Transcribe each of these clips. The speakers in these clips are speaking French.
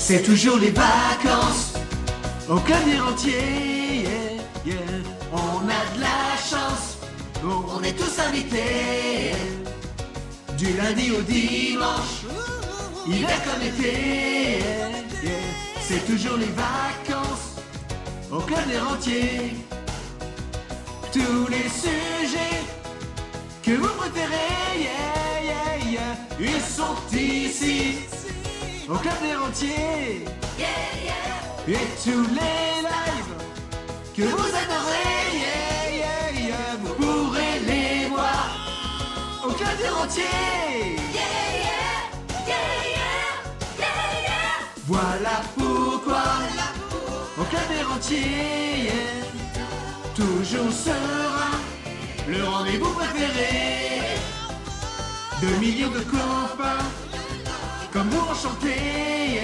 C'est toujours les vacances au club des rentiers, yeah, yeah. On a de la chance, on est tous invités. Du lundi au dimanche, hiver comme été, yeah, yeah. C'est toujours les vacances au club des rentiers. Tous les sujets que vous préférez, yeah, yeah, yeah. Ils sont ici au club des rentiers, yeah, yeah. Et tous les lives que vous adorez, yeah, yeah, yeah. Vous pourrez les voir au club des rentiers, yeah, yeah, yeah, yeah, yeah, yeah. Voilà pourquoi au club des rentiers, yeah, toujours sera le rendez-vous préféré. 2 millions de copains comme vous enchantés, yeah.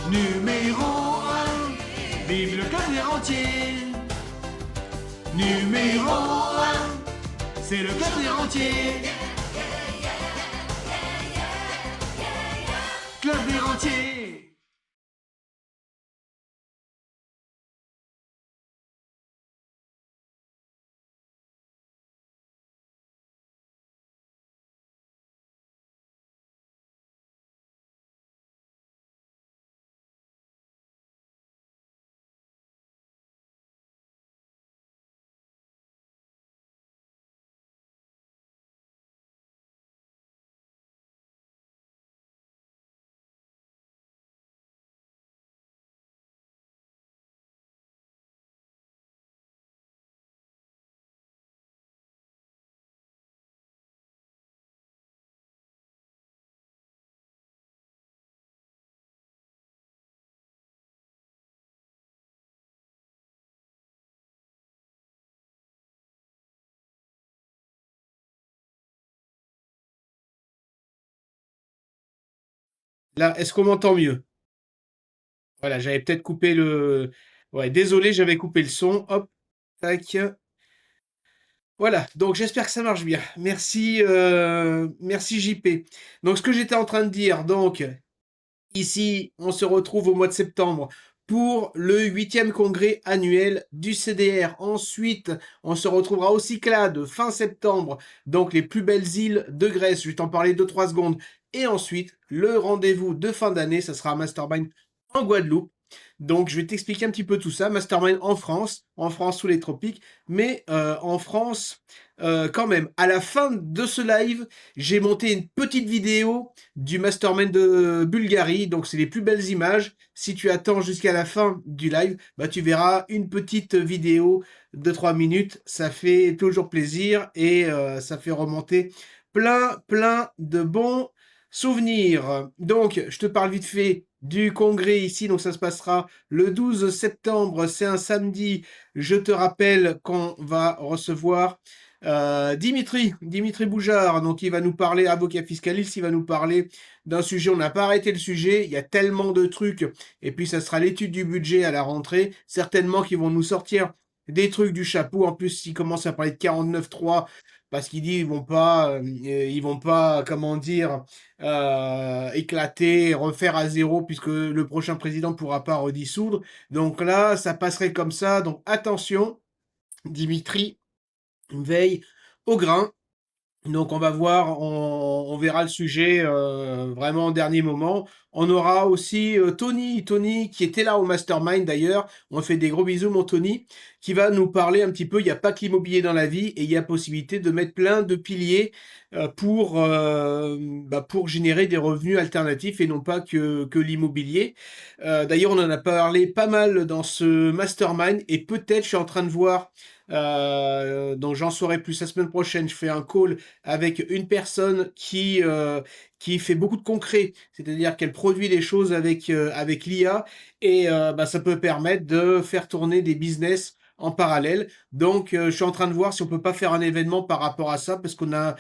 Numéro 1, vive le club des rentiers. Numéro 1, c'est le club des rentiers. Club des rentiers. Là, est-ce qu'on m'entend mieux? Voilà, j'avais peut-être coupé le... Ouais, désolé, j'avais coupé le son. Hop, tac. Voilà, donc j'espère que ça marche bien. Merci, merci JP. Donc ce que j'étais en train de dire, donc ici, on se retrouve au mois de septembre pour le 8e congrès annuel du CDR. Ensuite, on se retrouvera au Cyclades fin septembre, donc les plus belles îles de Grèce. Je vais t'en parler 2-3 secondes. Et ensuite, le rendez-vous de fin d'année, ça sera un Mastermind en Guadeloupe. Donc, je vais t'expliquer un petit peu tout ça. Mastermind en France sous les tropiques, mais en France, quand même, à la fin de ce live, j'ai monté une petite vidéo du Mastermind de Bulgarie. Donc, c'est les plus belles images. Si tu attends jusqu'à la fin du live, bah, tu verras une petite vidéo de 3 minutes. Ça fait toujours plaisir et ça fait remonter plein de bons souvenirs. Donc, je te parle vite fait du congrès ici. Donc, ça se passera le 12 septembre. C'est un samedi. Je te rappelle qu'on va recevoir Dimitri Boujard, donc il va nous parler, avocat fiscaliste, il va nous parler d'un sujet, on n'a pas arrêté le sujet, il y a tellement de trucs, et puis ça sera l'étude du budget à la rentrée, certainement qu'ils vont nous sortir des trucs du chapeau, en plus ils commencent à parler de 49.3, parce qu'ils disent ils vont pas, comment dire, éclater, refaire à zéro, puisque le prochain président pourra pas redissoudre, donc là, ça passerait comme ça, donc attention, Dimitri, veille au grain. Donc on va voir, on verra le sujet vraiment au dernier moment. On aura aussi Tony qui était là au Mastermind d'ailleurs. On fait des gros bisous mon Tony, qui va nous parler un petit peu. Il n'y a pas que l'immobilier dans la vie et il y a possibilité de mettre plein de piliers pour générer des revenus alternatifs et non pas que l'immobilier. D'ailleurs on en a parlé pas mal dans ce Mastermind et peut-être je suis en train de voir donc j'en saurai plus la semaine prochaine. Je fais un call avec une personne qui fait beaucoup de concret, c'est-à-dire qu'elle produit des choses avec l'IA et ça peut permettre de faire tourner des business en parallèle. Donc je suis en train de voir si on peut pas faire un événement par rapport à ça parce qu'on a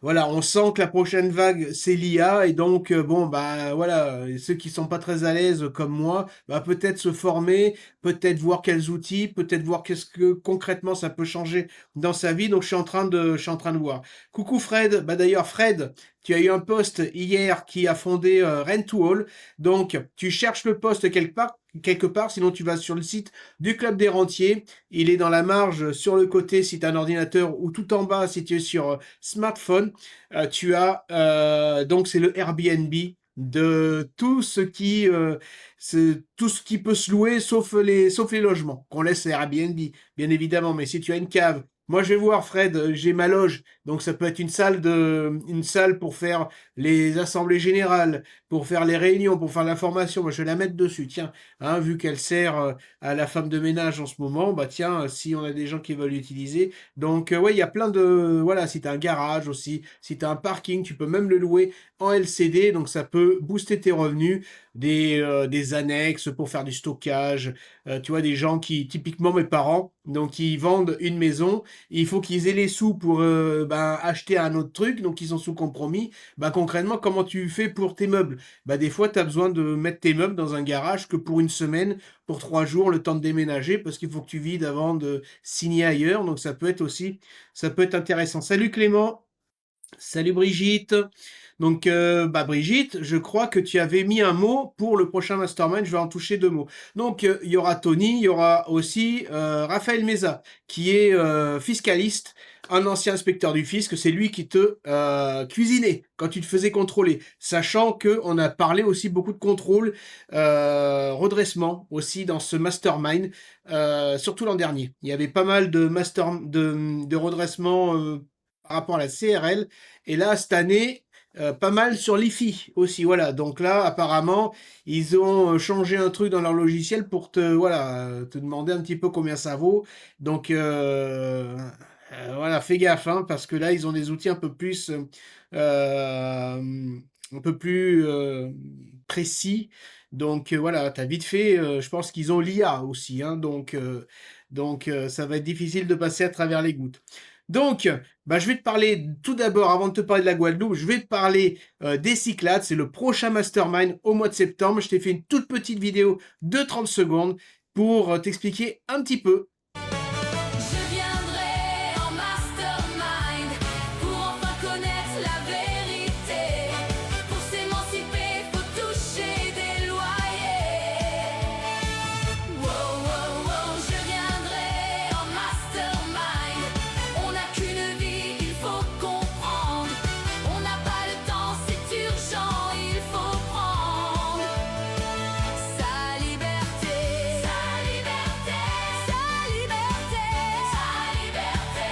voilà, on sent que la prochaine vague, c'est l'IA et donc bon, bah, voilà, ceux qui sont pas très à l'aise comme moi, bah, peut-être se former, peut-être voir quels outils, peut-être voir qu'est-ce que concrètement ça peut changer dans sa vie. Donc je suis en train de voir. Coucou Fred, bah d'ailleurs Fred, tu as eu un post hier qui a fondé Rent to All. Donc tu cherches le post quelque part, sinon tu vas sur le site du Club des Rentiers. Il est dans la marge sur le côté si tu as un ordinateur ou tout en bas si tu es sur smartphone. Tu as donc c'est le Airbnb de tout ce qui peut se louer sauf les logements qu'on laisse à Airbnb bien évidemment. Mais si tu as une cave, moi je vais voir Fred, j'ai ma loge, donc ça peut être une salle pour faire les assemblées générales, pour faire les réunions, pour faire l'information. Moi je vais la mettre dessus, tiens, hein, vu qu'elle sert à la femme de ménage en ce moment, bah tiens, si on a des gens qui veulent l'utiliser. Donc ouais, il y a plein de, voilà, si tu as un garage aussi, si tu as un parking, tu peux même le louer en LCD, donc ça peut booster tes revenus, des annexes pour faire du stockage, tu vois, des gens qui, typiquement mes parents, donc ils vendent une maison, il faut qu'ils aient les sous pour ben, acheter un autre truc, donc ils sont sous compromis. Bah concrètement, comment tu fais pour tes meubles? Bah des fois, tu as besoin de mettre tes meubles dans un garage que pour une semaine, pour 3 jours, le temps de déménager, parce qu'il faut que tu vides avant de signer ailleurs, donc ça peut être intéressant. Salut Clément! Salut Brigitte. Donc, bah Brigitte, je crois que tu avais mis un mot pour le prochain mastermind. Je vais en toucher 2 mots. Donc, il y aura Tony, il y aura aussi Raphaël Meza, qui est fiscaliste, un ancien inspecteur du fisc. C'est lui qui te cuisinait quand tu te faisais contrôler. Sachant que on a parlé aussi beaucoup de contrôle, redressement aussi dans ce mastermind, surtout l'an dernier. Il y avait pas mal de redressement par rapport à la CRL. Et là, cette année, pas mal sur l'IFI aussi. Voilà. Donc là, apparemment, ils ont changé un truc dans leur logiciel pour te demander un petit peu combien ça vaut. Donc voilà, fais gaffe, hein, parce que là, ils ont des outils un peu plus précis. Donc voilà, t'as vite fait. Je pense qu'ils ont l'IA aussi, hein, donc ça va être difficile de passer à travers les gouttes. Donc, bah, je vais te parler tout d'abord, avant de te parler de la Guadeloupe, je vais te parler des Cyclades. C'est le prochain mastermind au mois de septembre. Je t'ai fait une toute petite vidéo de 30 secondes pour t'expliquer un petit peu. Je viendrai en mastermind pour enfin connaître la vérité. Pour s'émanciper, faut toucher des loyers. Wow, wow, wow, je viendrai en mastermind. On n'a qu'une vie, il faut comprendre. On n'a pas le temps, c'est urgent, il faut prendre sa liberté, sa liberté, sa liberté, sa liberté.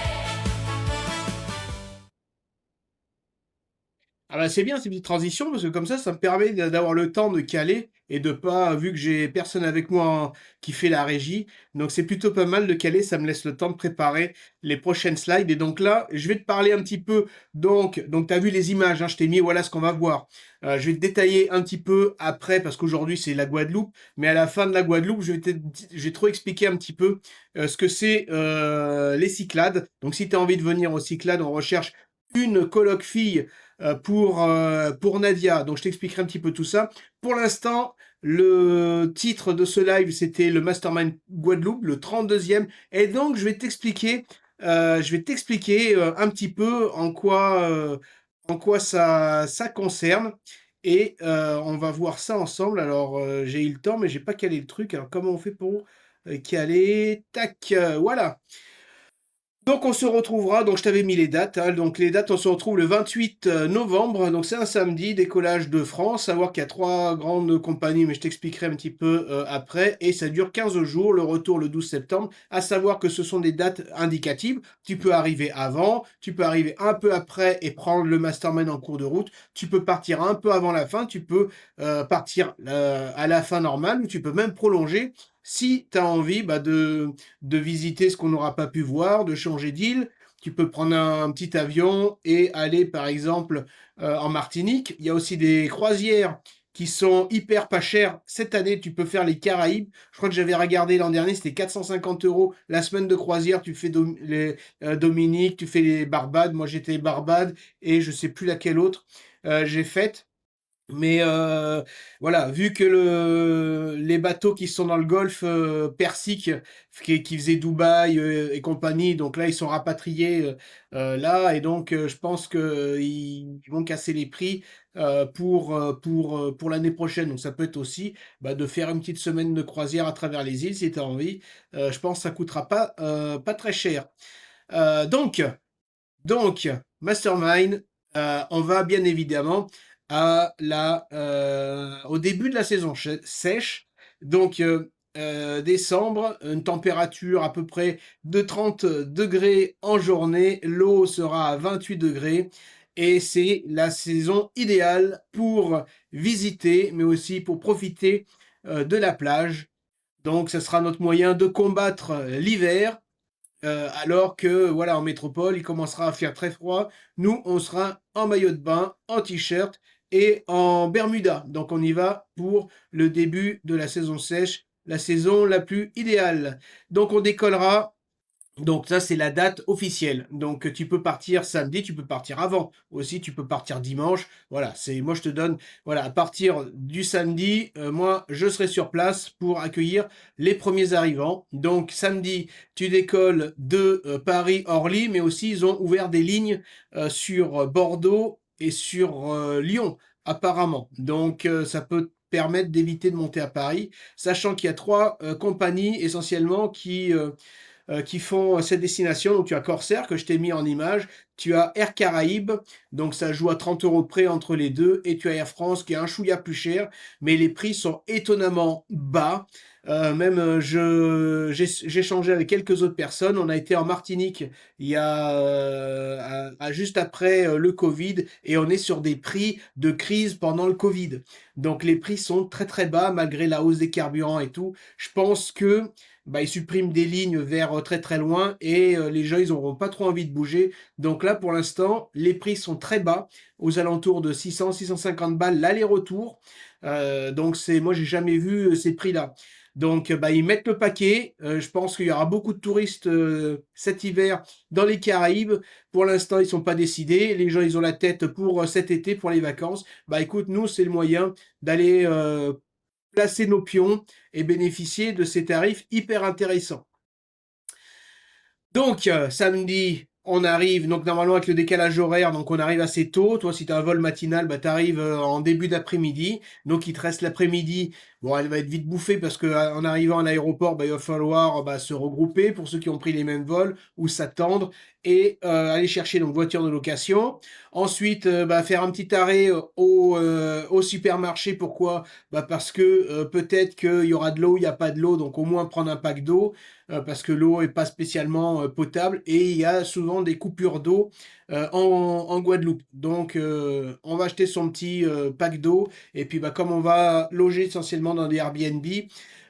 Ah bah c'est bien ces petites transitions parce que comme ça me permet d'avoir le temps de caler et de pas, vu que j'ai personne avec moi qui fait la régie, donc c'est plutôt pas mal de caler, ça me laisse le temps de préparer les prochaines slides. Et donc là, je vais te parler un petit peu, donc tu as vu les images, hein, je t'ai mis, voilà ce qu'on va voir. Je vais te détailler un petit peu après parce qu'aujourd'hui c'est la Guadeloupe, mais à la fin de la Guadeloupe, je vais trop expliquer un petit peu ce que c'est les Cyclades. Donc si tu as envie de venir aux Cyclades, on recherche une coloc fille pour Nadia. Donc je t'expliquerai un petit peu tout ça. Pour l'instant, le titre de ce live, c'était le Mastermind Guadeloupe, le 32e. Et donc je vais t'expliquer un petit peu en quoi ça concerne. Et on va voir ça ensemble. Alors j'ai eu le temps, mais j'ai pas calé le truc. Alors comment on fait pour caler? Tac, voilà. Donc on se retrouvera, donc je t'avais mis les dates, hein. Donc les dates, on se retrouve le 28 novembre, donc c'est un samedi, décollage de France, savoir qu'il y a 3 grandes compagnies, mais je t'expliquerai un petit peu après, et ça dure 15 jours, le retour le 12 septembre, à savoir que ce sont des dates indicatives, tu peux arriver avant, tu peux arriver un peu après et prendre le mastermind en cours de route, tu peux partir un peu avant la fin, tu peux partir à la fin normale, ou tu peux même prolonger, si tu as envie de visiter ce qu'on n'aura pas pu voir, de changer d'île. Tu peux prendre un petit avion et aller par exemple en Martinique. Il y a aussi des croisières qui sont hyper pas chers. Cette année, tu peux faire les Caraïbes. Je crois que j'avais regardé l'an dernier, c'était 450 € la semaine de croisière. Tu fais Dominique, tu fais les Barbades. Moi, j'étais Barbades et je sais plus laquelle autre j'ai faite. Mais voilà, vu que les bateaux qui sont dans le golfe Persique, qui faisaient Dubaï et compagnie, donc là, ils sont rapatriés là, et donc je pense qu'ils vont casser les prix pour l'année prochaine. Donc ça peut être aussi de faire une petite semaine de croisière à travers les îles si tu as envie. Je pense que ça coûtera pas très cher. Euh, donc, donc, Mastermind, on va bien évidemment au début de la saison sèche. Donc, décembre, une température à peu près de 30 degrés en journée. L'eau sera à 28 degrés. Et c'est la saison idéale pour visiter, mais aussi pour profiter de la plage. Donc, ce sera notre moyen de combattre l'hiver. Alors que voilà, en métropole, il commencera à faire très froid. Nous, on sera en maillot de bain, en t-shirt et en Bermuda. Donc on y va pour le début de la saison sèche, la saison la plus idéale. Donc on décollera. Donc ça, c'est la date officielle. Donc tu peux partir samedi, tu peux partir avant aussi, tu peux partir dimanche. Voilà, moi je te donne, voilà, à partir du samedi, moi je serai sur place pour accueillir les premiers arrivants. Donc samedi, tu décolles de Paris-Orly, mais aussi ils ont ouvert des lignes sur Bordeaux et sur Lyon, apparemment. Donc ça peut te permettre d'éviter de monter à Paris, sachant qu'il y a 3 compagnies essentiellement qui font cette destination. Donc tu as Corsair que je t'ai mis en image, tu as Air Caraïbes, donc ça joue à 30 € près entre les deux, et tu as Air France qui est un chouïa plus cher, mais les prix sont étonnamment bas. Même j'ai échangé avec quelques autres personnes. On a été en Martinique il y a juste après le Covid, et on est sur des prix de crise pendant le Covid. Donc les prix sont très très bas malgré la hausse des carburants et tout. Je pense que ils suppriment des lignes vers très très loin, et les gens ils n'auront pas trop envie de bouger. Donc là pour l'instant les prix sont très bas, aux alentours de 600-650 balles l'aller-retour. Donc moi j'ai jamais vu ces prix-là. Donc ils mettent le paquet. Je pense qu'il y aura beaucoup de touristes cet hiver dans les Caraïbes. Pour l'instant ils sont pas décidés. Les gens ils ont la tête pour cet été, pour les vacances. Écoute, nous c'est le moyen d'aller placer nos pions et bénéficier de ces tarifs hyper intéressants. Donc, samedi, on arrive, donc normalement avec le décalage horaire, donc on arrive assez tôt. Toi, si tu as un vol matinal, tu arrives en début d'après-midi. Donc, il te reste l'après-midi. Bon, elle va être vite bouffée parce qu'en arrivant à l'aéroport, il va falloir se regrouper pour ceux qui ont pris les mêmes vols ou s'attendre et aller chercher donc voiture de location. Ensuite, faire un petit arrêt au supermarché. Pourquoi? Parce que peut-être qu'il y aura de l'eau, il n'y a pas de l'eau, donc au moins prendre un pack d'eau. Parce que l'eau est pas spécialement potable, et il y a souvent des coupures d'eau en Guadeloupe. Donc on va acheter son petit pack d'eau, et puis comme on va loger essentiellement dans des Airbnb,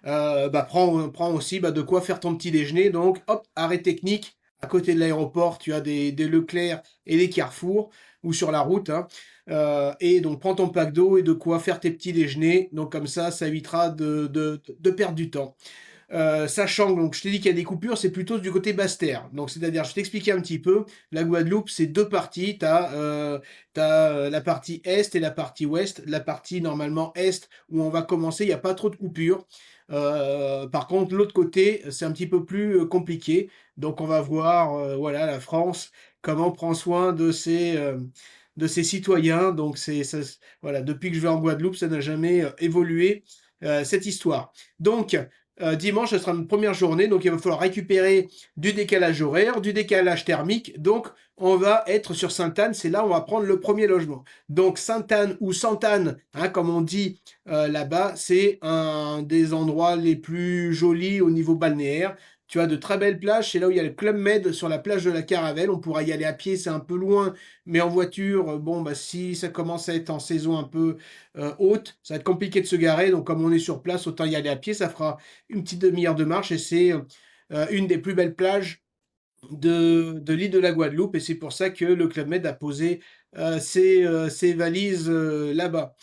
prends aussi de quoi faire ton petit déjeuner. Donc hop, arrêt technique. À côté de l'aéroport, tu as des Leclerc et des Carrefour, ou sur la route, hein. Et donc prends ton pack d'eau et de quoi faire tes petits déjeuners. Donc comme ça évitera de perdre du temps. Sachant donc je t'ai dit qu'il y a des coupures, c'est plutôt du côté Basse-Terre. Donc c'est-à-dire, je vais t'expliquer un petit peu. La Guadeloupe, c'est 2 parties. T'as la partie est et la partie ouest. La partie normalement est, où on va commencer, il n'y a pas trop de coupures. Par contre, l'autre côté, c'est un petit peu plus compliqué. Donc on va voir, voilà, la France, comment prend soin de ses citoyens. Donc voilà, depuis que je vais en Guadeloupe, ça n'a jamais évolué cette histoire. Donc dimanche, ce sera une première journée, donc il va falloir récupérer du décalage horaire, du décalage thermique. Donc on va être sur Sainte-Anne, c'est là où on va prendre le premier logement. Donc Sainte-Anne, ou Sant'Anne, comme on dit là-bas, c'est un des endroits les plus jolis au niveau balnéaire. Tu as de très belles plages, c'est là où il y a le Club Med sur la plage de la Caravelle. On pourra y aller à pied, c'est un peu loin, mais en voiture, si ça commence à être en saison un peu haute, ça va être compliqué de se garer. Donc comme on est sur place, autant y aller à pied, ça fera une petite demi-heure de marche, et c'est une des plus belles plages de l'île de la Guadeloupe, et c'est pour ça que le Club Med a posé ses valises là-bas.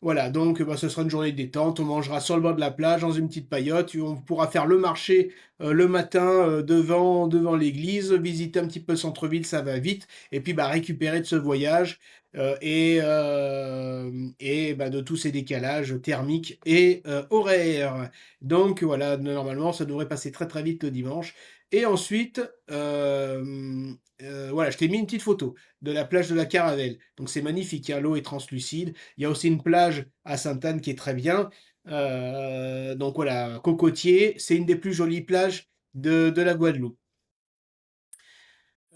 Voilà, donc bah, ce sera une journée de détente, on mangera sur le bord de la plage, dans une petite paillote, et on pourra faire le marché, le matin, devant l'église, visiter un petit peu le centre-ville, ça va vite et puis, bah, récupérer de ce voyage, et bah, de tous ces décalages thermiques et horaires. Donc voilà, normalement, ça devrait passer très, très vite le dimanche et ensuite, voilà, je t'ai mis une petite photo de la plage de la Caravelle. Donc c'est magnifique, hein, l'eau est translucide. Il y a aussi une plage à Sainte-Anne qui est très bien. Donc voilà, Cocotier, c'est une des plus jolies plages de la Guadeloupe.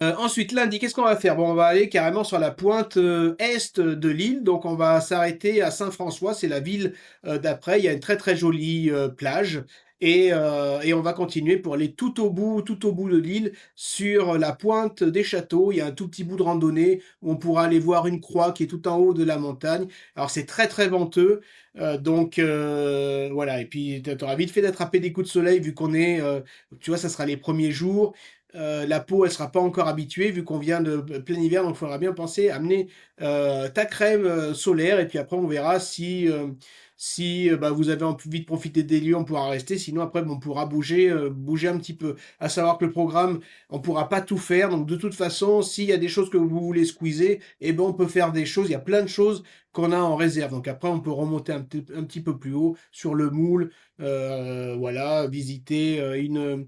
Ensuite, lundi, qu'est-ce qu'on va faire? Bon, on va aller carrément sur la pointe, est de l'île, donc on va s'arrêter à Saint-François, c'est la ville, d'après. Il y a une très, très jolie, plage et on va continuer pour aller tout au bout de l'île sur la pointe des châteaux. Il y a un tout petit bout de randonnée où on pourra aller voir une croix qui est tout en haut de la montagne. Alors c'est très, très venteux, donc voilà et puis tu auras vite fait d'attraper des coups de soleil vu qu'on est, tu vois, ça sera les premiers jours. La peau, elle sera pas encore habituée vu qu'on vient de plein hiver, donc il faudra bien penser à amener, ta crème, solaire et puis après on verra si bah, vous avez envie de profiter des lieux, on pourra rester, sinon après, bon, on pourra bouger un petit peu. À savoir que le programme, on pourra pas tout faire, donc de toute façon, s'il y a des choses que vous voulez squeezer, eh ben, on peut faire des choses, il y a plein de choses qu'on a en réserve. Donc après, on peut remonter un petit peu plus haut sur le Moule, voilà, visiter, une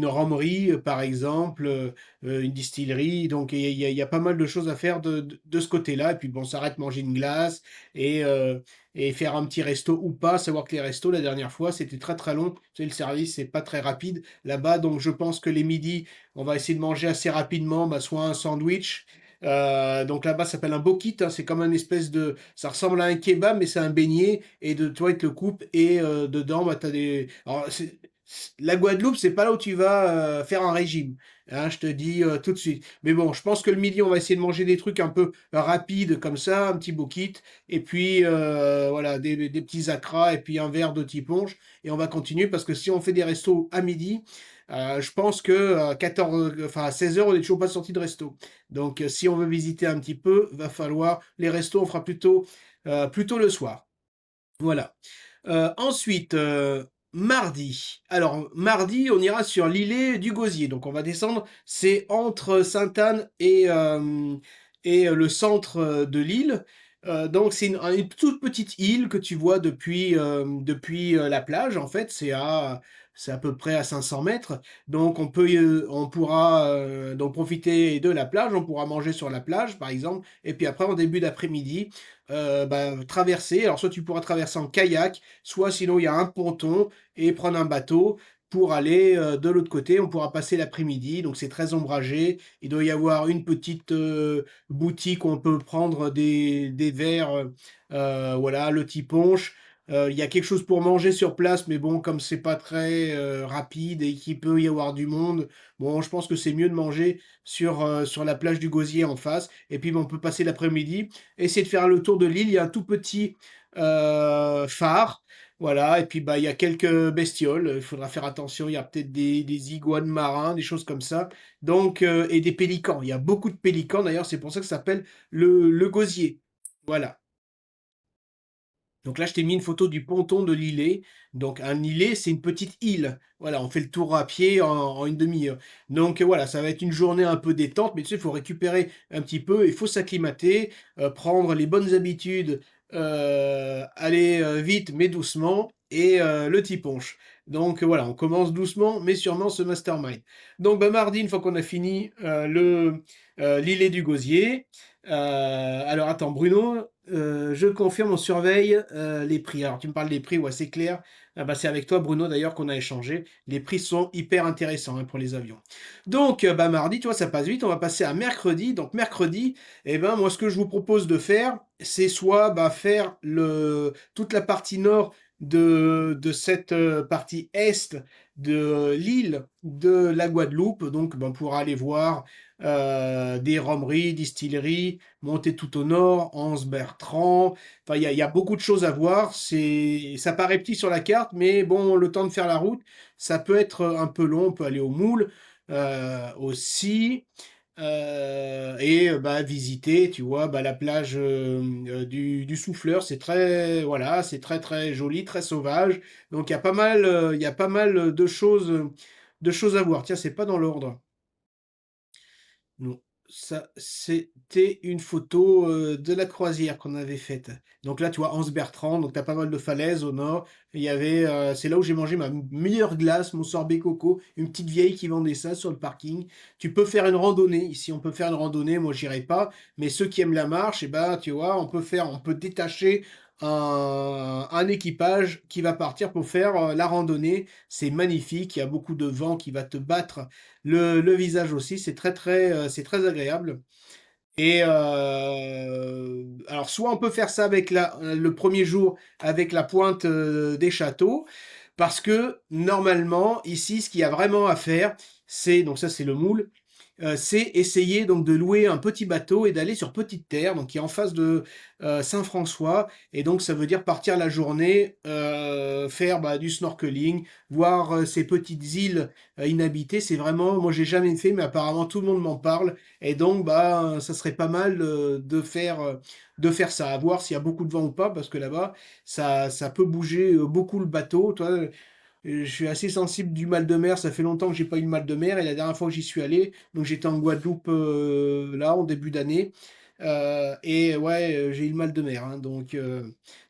ramenerie, par exemple, une distillerie. Donc il y a pas mal de choses à faire de ce côté-là. Et puis bon, on s'arrête manger une glace et faire un petit resto ou pas. Savoir que les restos, la dernière fois, c'était très très long. Tu sais, le service, c'est pas très rapide là-bas. Donc je pense que les midis, on va essayer de manger assez rapidement, bah, soit un sandwich. Donc là-bas, ça s'appelle un bokit, hein, c'est comme un espèce de, ça ressemble à un kebab, mais c'est un beignet et de toi, ils te le coupent et dedans, bah, t'as des. Alors, la Guadeloupe, c'est pas là où tu vas faire un régime, hein, je te dis tout de suite. Mais bon, je pense que le midi, on va essayer de manger des trucs un peu rapides comme ça, un petit bokit et puis voilà, des petits acras et puis un verre de tiponche et on va continuer parce que si on fait des restos à midi, je pense que à 14, enfin à 16 heures, on n'est toujours pas sorti de resto. Donc, si on veut visiter un petit peu, va falloir les restos, on fera plutôt le soir. Voilà. Ensuite, mardi. Alors, mardi, on ira sur l'îlet du Gosier. Donc, on va descendre. C'est entre Sainte-Anne et le centre de l'île. Donc, c'est une toute petite île que tu vois depuis la plage. En fait, c'est à peu près à 500 mètres. Donc, on pourra donc profiter de la plage. On pourra manger sur la plage, par exemple. Et puis après, en début d'après-midi, bah, traverser. Alors, soit tu pourras traverser en kayak, soit sinon il y a un ponton et prendre un bateau pour aller de l'autre côté. On pourra passer l'après-midi, donc c'est très ombragé. Il doit y avoir une petite boutique où on peut prendre des verres, voilà, le petit punch. Il y a quelque chose pour manger sur place, mais bon, comme c'est pas très rapide et qu'il peut y avoir du monde, bon, je pense que c'est mieux de manger sur la plage du Gosier en face. Et puis, bon, on peut passer l'après-midi, essayer de faire le tour de l'île. Il y a un tout petit phare. Voilà, et puis bah, il y a quelques bestioles, il faudra faire attention, il y a peut-être des iguanes marins, des choses comme ça. Donc, et des pélicans, il y a beaucoup de pélicans d'ailleurs, c'est pour ça que ça s'appelle le gosier. Voilà. Donc là, je t'ai mis une photo du ponton de l'îlet. Donc un îlet, c'est une petite île. Voilà, on fait le tour à pied en une demi-heure. Donc voilà, ça va être une journée un peu détente, mais tu sais, il faut récupérer un petit peu, il faut s'acclimater, prendre les bonnes habitudes, aller vite mais doucement, et le petit punch. Donc voilà, on commence doucement mais sûrement ce mastermind. Donc bah, mardi, une fois qu'on a fini l'îlet du Gosier, alors attends, Bruno, je confirme, on surveille les prix. Alors tu me parles des prix, ouais, c'est clair. Ah bah, c'est avec toi, Bruno, d'ailleurs, qu'on a échangé. Les prix sont hyper intéressants hein, pour les avions. Donc, bah, mardi, tu vois, ça passe vite. On va passer à mercredi. Donc, mercredi, eh ben, moi, ce que je vous propose de faire, c'est soit bah, faire toute la partie nord de cette partie est de l'île de la Guadeloupe. Donc, ben, pour aller voir des rhomeries, distilleries, monter tout au nord, Anse Bertrand. Enfin, il y a beaucoup de choses à voir. Ça paraît petit sur la carte, mais bon, le temps de faire la route, ça peut être un peu long. On peut aller au Moule aussi. Bah, visiter, tu vois, bah, la plage, du Souffleur, c'est très voilà, c'est très, très joli, très sauvage. Donc il y a pas mal, de choses à voir. Tiens, c'est pas dans l'ordre. Non, ça, c'était une photo, de la croisière qu'on avait faite. Donc là, tu vois, Anse Bertrand, donc tu as pas mal de falaises au nord. Il y avait, c'est là où j'ai mangé ma meilleure glace, mon sorbet coco, une petite vieille qui vendait ça sur le parking. Tu peux faire une randonnée, ici on peut faire une randonnée, moi j'irai pas, mais ceux qui aiment la marche, et ben, tu vois, on peut détacher un équipage qui va partir pour faire, la randonnée. C'est magnifique, il y a beaucoup de vent qui va te battre le visage aussi, c'est très agréable et alors soit on peut faire ça avec le premier jour avec la pointe, des châteaux parce que normalement ici, ce qu'il y a vraiment à faire, c'est donc ça c'est le Moule, c'est essayer donc de louer un petit bateau et d'aller sur Petite Terre, donc qui est en face de, Saint-François et donc ça veut dire partir la journée, faire, bah, du snorkeling, voir, ces petites îles, inhabitées. C'est vraiment moi j'ai jamais fait mais apparemment tout le monde m'en parle et donc bah, ça serait pas mal, de faire ça. À voir s'il y a beaucoup de vent ou pas parce que là-bas, ça peut bouger, beaucoup le bateau. Toi, je suis assez sensible du mal de mer, ça fait longtemps que j'ai pas eu le mal de mer et la dernière fois que j'y suis allé, donc j'étais en Guadeloupe là en début d'année et ouais, j'ai eu le mal de mer, hein, donc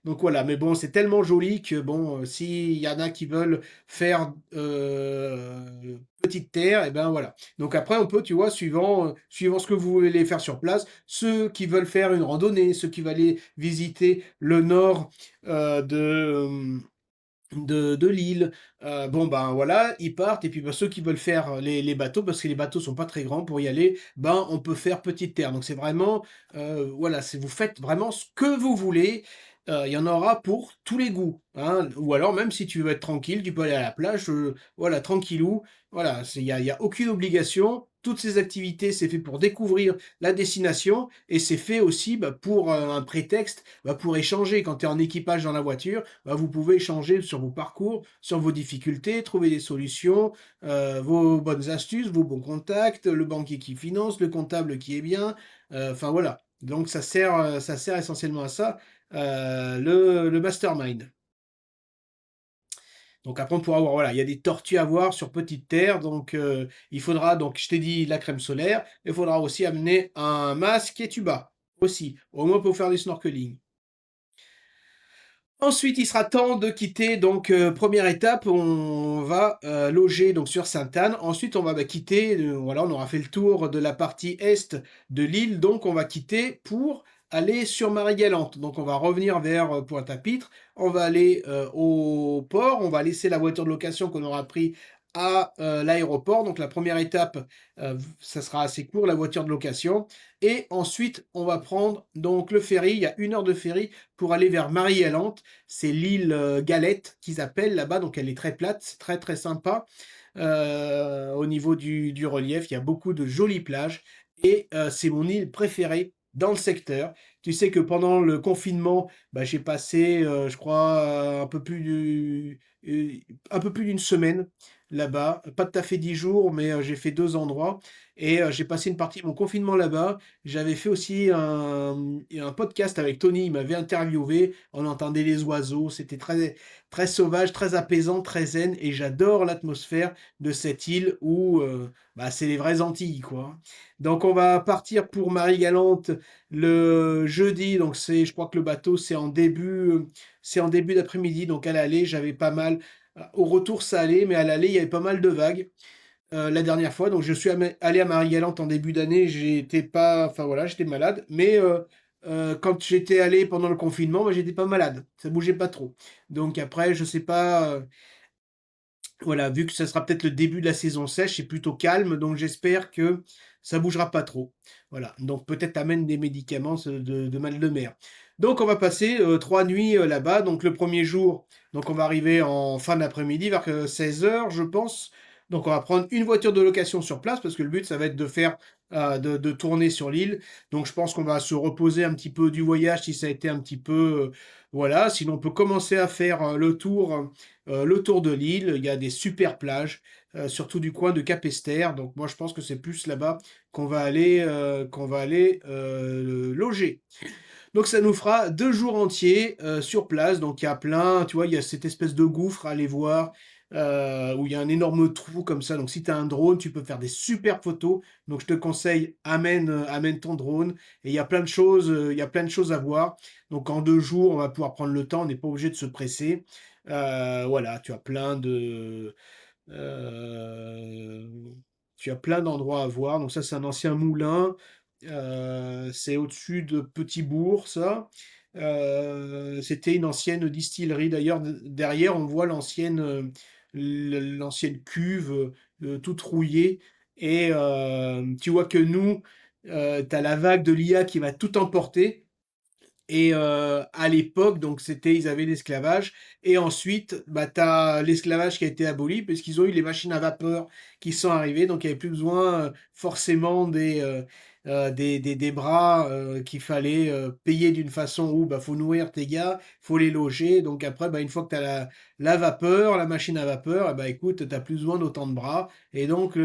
voilà. Mais bon, c'est tellement joli que bon, s'il y en a qui veulent faire Petite Terre, et ben voilà. Donc après, on peut, tu vois, suivant ce que vous voulez faire sur place, ceux qui veulent faire une randonnée, ceux qui veulent aller visiter le nord de l'île. Bon, ben voilà, ils partent, et puis ben, ceux qui veulent faire les bateaux, parce que les bateaux sont pas très grands pour y aller, ben on peut faire Petite Terre. Donc c'est vraiment, voilà, vous faites vraiment ce que vous voulez. Il y en aura pour tous les goûts, hein. Ou alors même si tu veux être tranquille, tu peux aller à la plage, voilà, tranquillou. Voilà, il y a aucune obligation. Toutes ces activités, c'est fait pour découvrir la destination et c'est fait aussi bah, pour un prétexte, bah, pour échanger. Quand tu es en équipage dans la voiture, bah, vous pouvez échanger sur vos parcours, sur vos difficultés, trouver des solutions, vos bonnes astuces, vos bons contacts, le banquier qui finance, le comptable qui est bien. Enfin voilà. Donc ça sert essentiellement à ça, le mastermind. Donc après on pourra voir, voilà, il y a des tortues à voir sur Petite Terre, donc il faudra, donc je t'ai dit la crème solaire, il faudra aussi amener un masque et tuba, aussi, au moins pour faire du snorkeling. Ensuite, il sera temps de quitter, donc première étape, on va, loger donc sur Sainte-Anne. Ensuite, on va, bah, quitter, voilà, on aura fait le tour de la partie est de l'île, donc on va quitter pour aller sur Marie-Galante. Donc on va revenir vers, Pointe-à-Pitre, on va aller, au port, on va laisser la voiture de location qu'on aura pris à, l'aéroport. Donc la première étape, ça sera assez court, la voiture de location et ensuite on va prendre donc le ferry. Il y a 1 heure de ferry pour aller vers Marie-Galante. C'est l'île, Galette qu'ils appellent là-bas, donc elle est très plate, c'est très, très sympa. Au niveau du relief, il y a beaucoup de jolies plages et c'est mon île préférée dans le secteur. Tu sais que pendant le confinement, bah, j'ai passé, je crois, un peu plus d'une semaine là-bas. Pas tout à fait 10 jours, mais j'ai fait 2 endroits et j'ai passé une partie de mon confinement là-bas. J'avais fait aussi un podcast avec Tony, il m'avait interviewé, on entendait les oiseaux, c'était très, très sauvage, très apaisant, très zen, et j'adore l'atmosphère de cette île où bah, c'est les vraies Antilles, quoi. Donc on va partir pour Marie-Galante le jeudi, donc je crois que le bateau c'est en début d'après-midi, donc à l'aller j'avais pas mal, au retour ça allait, mais à l'aller il y avait pas mal de vagues la dernière fois. Donc je suis allé à Marie-Galante en début d'année, j'étais pas, enfin voilà, j'étais malade, mais quand j'étais allé pendant le confinement, bah, j'étais pas malade, ça bougeait pas trop. Donc après, je sais pas, voilà, vu que ça sera peut-être le début de la saison sèche, c'est plutôt calme, donc j'espère que ça bougera pas trop. Voilà, donc peut-être amène des médicaments de mal de mer. Donc on va passer 3 nuits là-bas. Donc le premier jour, donc on va arriver en fin d'après-midi vers 16 h, je pense. Donc on va prendre une voiture de location sur place parce que le but ça va être de faire de tourner sur l'île. Donc je pense qu'on va se reposer un petit peu du voyage si ça a été un petit peu voilà. Sinon on peut commencer à faire le tour de l'île. Il y a des super plages. surtout du coin de Capesterre. Donc moi, je pense que c'est plus là-bas qu'on va aller loger. Donc ça nous fera 2 jours entiers, sur place. Donc il y a plein, tu vois, il y a cette espèce de gouffre à aller voir, où il y a un énorme trou comme ça. Donc si tu as un drone, tu peux faire des super photos. Donc je te conseille, amène ton drone, et il y a plein de choses à voir. Donc en 2 jours, on va pouvoir prendre le temps, on n'est pas obligé de se presser. Voilà, Heu, tu as plein d'endroits à voir. Donc ça, c'est un ancien moulin. C'est au-dessus de Petit-Bourg, ça. C'était une ancienne distillerie. D'ailleurs, derrière, on voit l'ancienne cuve, toute rouillée. Et tu vois que nous, tu as la vague de l'IA qui va tout emporter. Et à l'époque, donc ils avaient l'esclavage, et ensuite, bah, tu as l'esclavage qui a été aboli parce qu'ils ont eu les machines à vapeur qui sont arrivées, donc il y avait plus besoin, forcément des bras, qu'il fallait, payer d'une façon où, bah, faut nourrir tes gars, faut les loger. Donc après, bah, une fois que tu as la vapeur, la machine à vapeur, et bah, écoute, tu plus besoin d'autant de bras. Et donc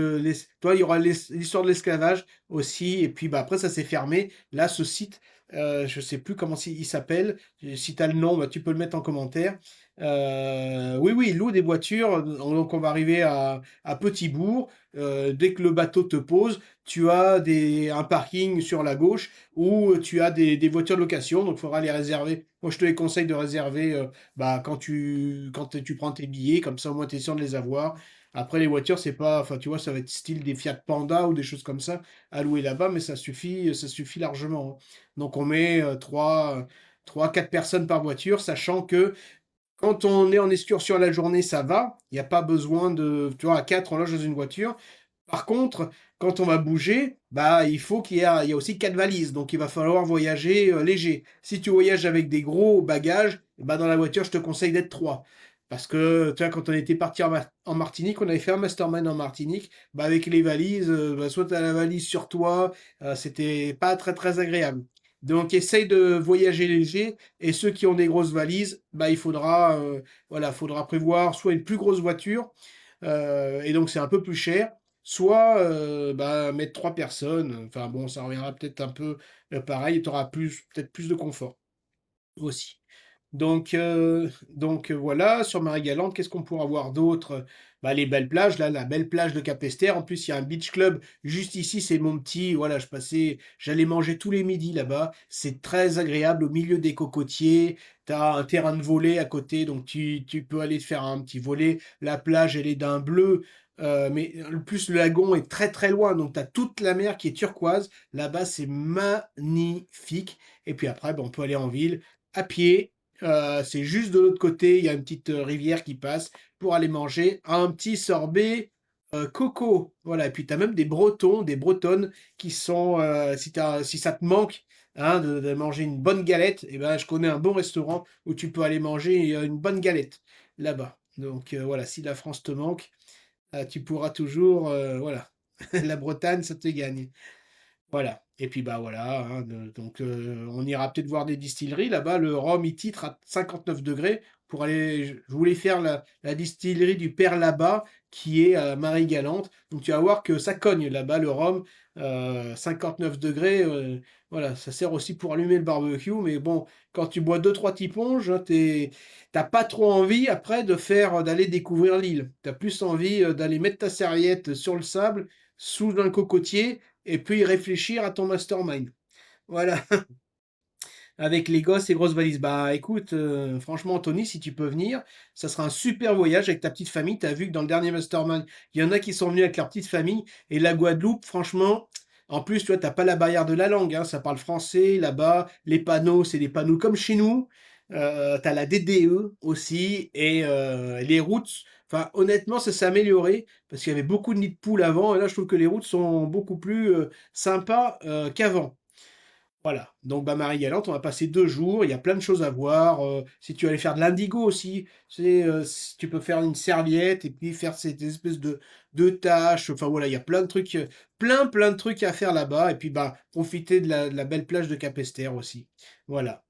toi, il y aura l'histoire de l'esclavage aussi. Et puis, bah, après ça s'est fermé. Là, ce site, je sais plus comment il s'appelle. Si tu as le nom, bah, tu peux le mettre en commentaire. Oui, oui, il loue des voitures. Donc on va arriver à Petit-Bourg. Dès que le bateau te pose, tu as un parking sur la gauche où tu as des voitures de location. Donc il faudra les réserver. Moi, je te les conseille de réserver, bah, quand tu prends tes billets. Comme ça, au moins, tu es sûr de les avoir. Après, les voitures, c'est pas, enfin, tu vois, ça va être style des Fiat Panda ou des choses comme ça à louer là-bas, mais ça suffit largement, hein. Donc on met 4 personnes par voiture, sachant que quand on est en excursion la journée, ça va. Il n'y a pas besoin de, tu vois, à 4, on loge dans une voiture. Par contre, quand on va bouger, bah, il y a aussi 4 valises. Donc il va falloir voyager léger. Si tu voyages avec des gros bagages, bah, dans la voiture, je te conseille d'être 3. Parce que, tu vois, quand on était parti en Martinique, on avait fait un mastermind en Martinique, bah, avec les valises, bah, soit tu as la valise sur toi, c'était pas très très agréable. Donc essaye de voyager léger, et ceux qui ont des grosses valises, bah, faudra prévoir soit une plus grosse voiture, et donc c'est un peu plus cher, soit bah, mettre 3 personnes. Enfin bon, ça reviendra peut-être un peu pareil, et tu auras peut-être plus de confort aussi. Donc voilà, sur Marie-Galante, qu'est-ce qu'on pourra voir d'autre? Bah, les belles plages, là, la belle plage de Capesterre. En plus, il y a un beach club juste ici, c'est mon petit. Voilà, j'allais manger tous les midis là-bas. C'est très agréable au milieu des cocotiers. Tu as un terrain de volley à côté, donc tu peux aller te faire un petit volley. La plage, elle est d'un bleu. Mais le plus, le lagon est très très loin, donc tu as toute la mer qui est turquoise. Là-bas, c'est magnifique. Et puis après, bah, on peut aller en ville à pied. C'est juste de l'autre côté, il y a une petite rivière qui passe pour aller manger un petit sorbet coco. Voilà, et puis tu as même des Bretons, des Bretonnes qui sont, si ça te manque, hein, de manger une bonne galette, et ben, je connais un bon restaurant où tu peux aller manger une bonne galette là-bas. Donc voilà, si la France te manque, tu pourras toujours, voilà, la Bretagne, ça te gagne. Voilà. Et puis bah voilà, hein, donc on ira peut-être voir des distilleries là-bas. Le rhum il titre à 59 degrés pour aller. Je voulais faire la distillerie du Père là-bas qui est à Marie-Galante. Donc tu vas voir que ça cogne là-bas le rhum. 59 degrés, voilà, ça sert aussi pour allumer le barbecue. Mais bon, quand tu bois deux trois tiponges, hein, t'as pas trop envie après d'aller découvrir l'île. T'as plus envie d'aller mettre ta serviette sur le sable sous un cocotier et puis réfléchir à ton mastermind. Voilà, avec les gosses et grosses valises. Bah écoute, franchement Anthony, si tu peux venir, ça sera un super voyage avec ta petite famille. Tu as vu que dans le dernier mastermind, il y en a qui sont venus avec leur petite famille, et la Guadeloupe, franchement, en plus, tu vois, t'as pas la barrière de la langue, hein, ça parle français là-bas. Les panneaux, c'est des panneaux comme chez nous. Tu la DDE aussi, et les routes. Enfin, honnêtement, ça s'est amélioré parce qu'il y avait beaucoup de nids de poules avant, et là, je trouve que les routes sont beaucoup plus sympas qu'avant. Voilà, donc bah, Marie-Galante, on va passer 2 jours, il y a plein de choses à voir. Si tu veux aller faire de l'indigo aussi, tu peux faire une serviette et puis faire cette espèce de tâches. Enfin voilà, il y a plein de trucs, plein de trucs à faire là-bas. Et puis bah profiter de la belle plage de Capesterre aussi. Voilà.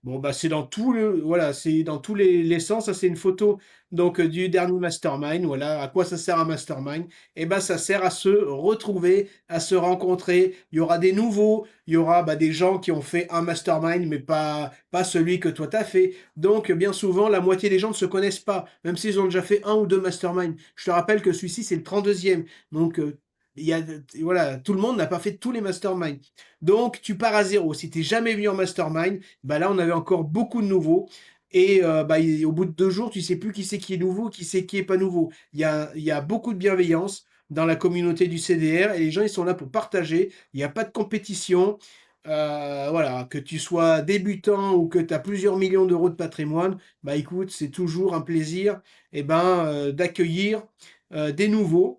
Bon, bah, c'est dans tout le voilà, c'est dans tous les sens. Ça, c'est une photo donc du dernier mastermind. Voilà, à quoi ça sert un mastermind? Et ben, ça sert à se retrouver, à se rencontrer. Il y aura des nouveaux, il y aura, bah, des gens qui ont fait un mastermind, mais pas celui que toi t'as fait. Donc bien souvent, la moitié des gens ne se connaissent pas, même s'ils ont déjà fait un ou 2 masterminds. Je te rappelle que celui-ci, c'est le 32e. Donc il y a voilà, tout le monde n'a pas fait tous les masterminds. Donc tu pars à zéro. Si tu jamais venu en mastermind, bah là, on avait encore beaucoup de nouveaux. Et bah, au bout de 2 jours, tu sais plus qui c'est qui est nouveau, qui c'est qui est pas nouveau. Il y a beaucoup de bienveillance dans la communauté du CDR et les gens, ils sont là pour partager. Il n'y a pas de compétition. Voilà, que tu sois débutant ou que tu as plusieurs millions d'euros de patrimoine, bah écoute, c'est toujours un plaisir d'accueillir des nouveaux.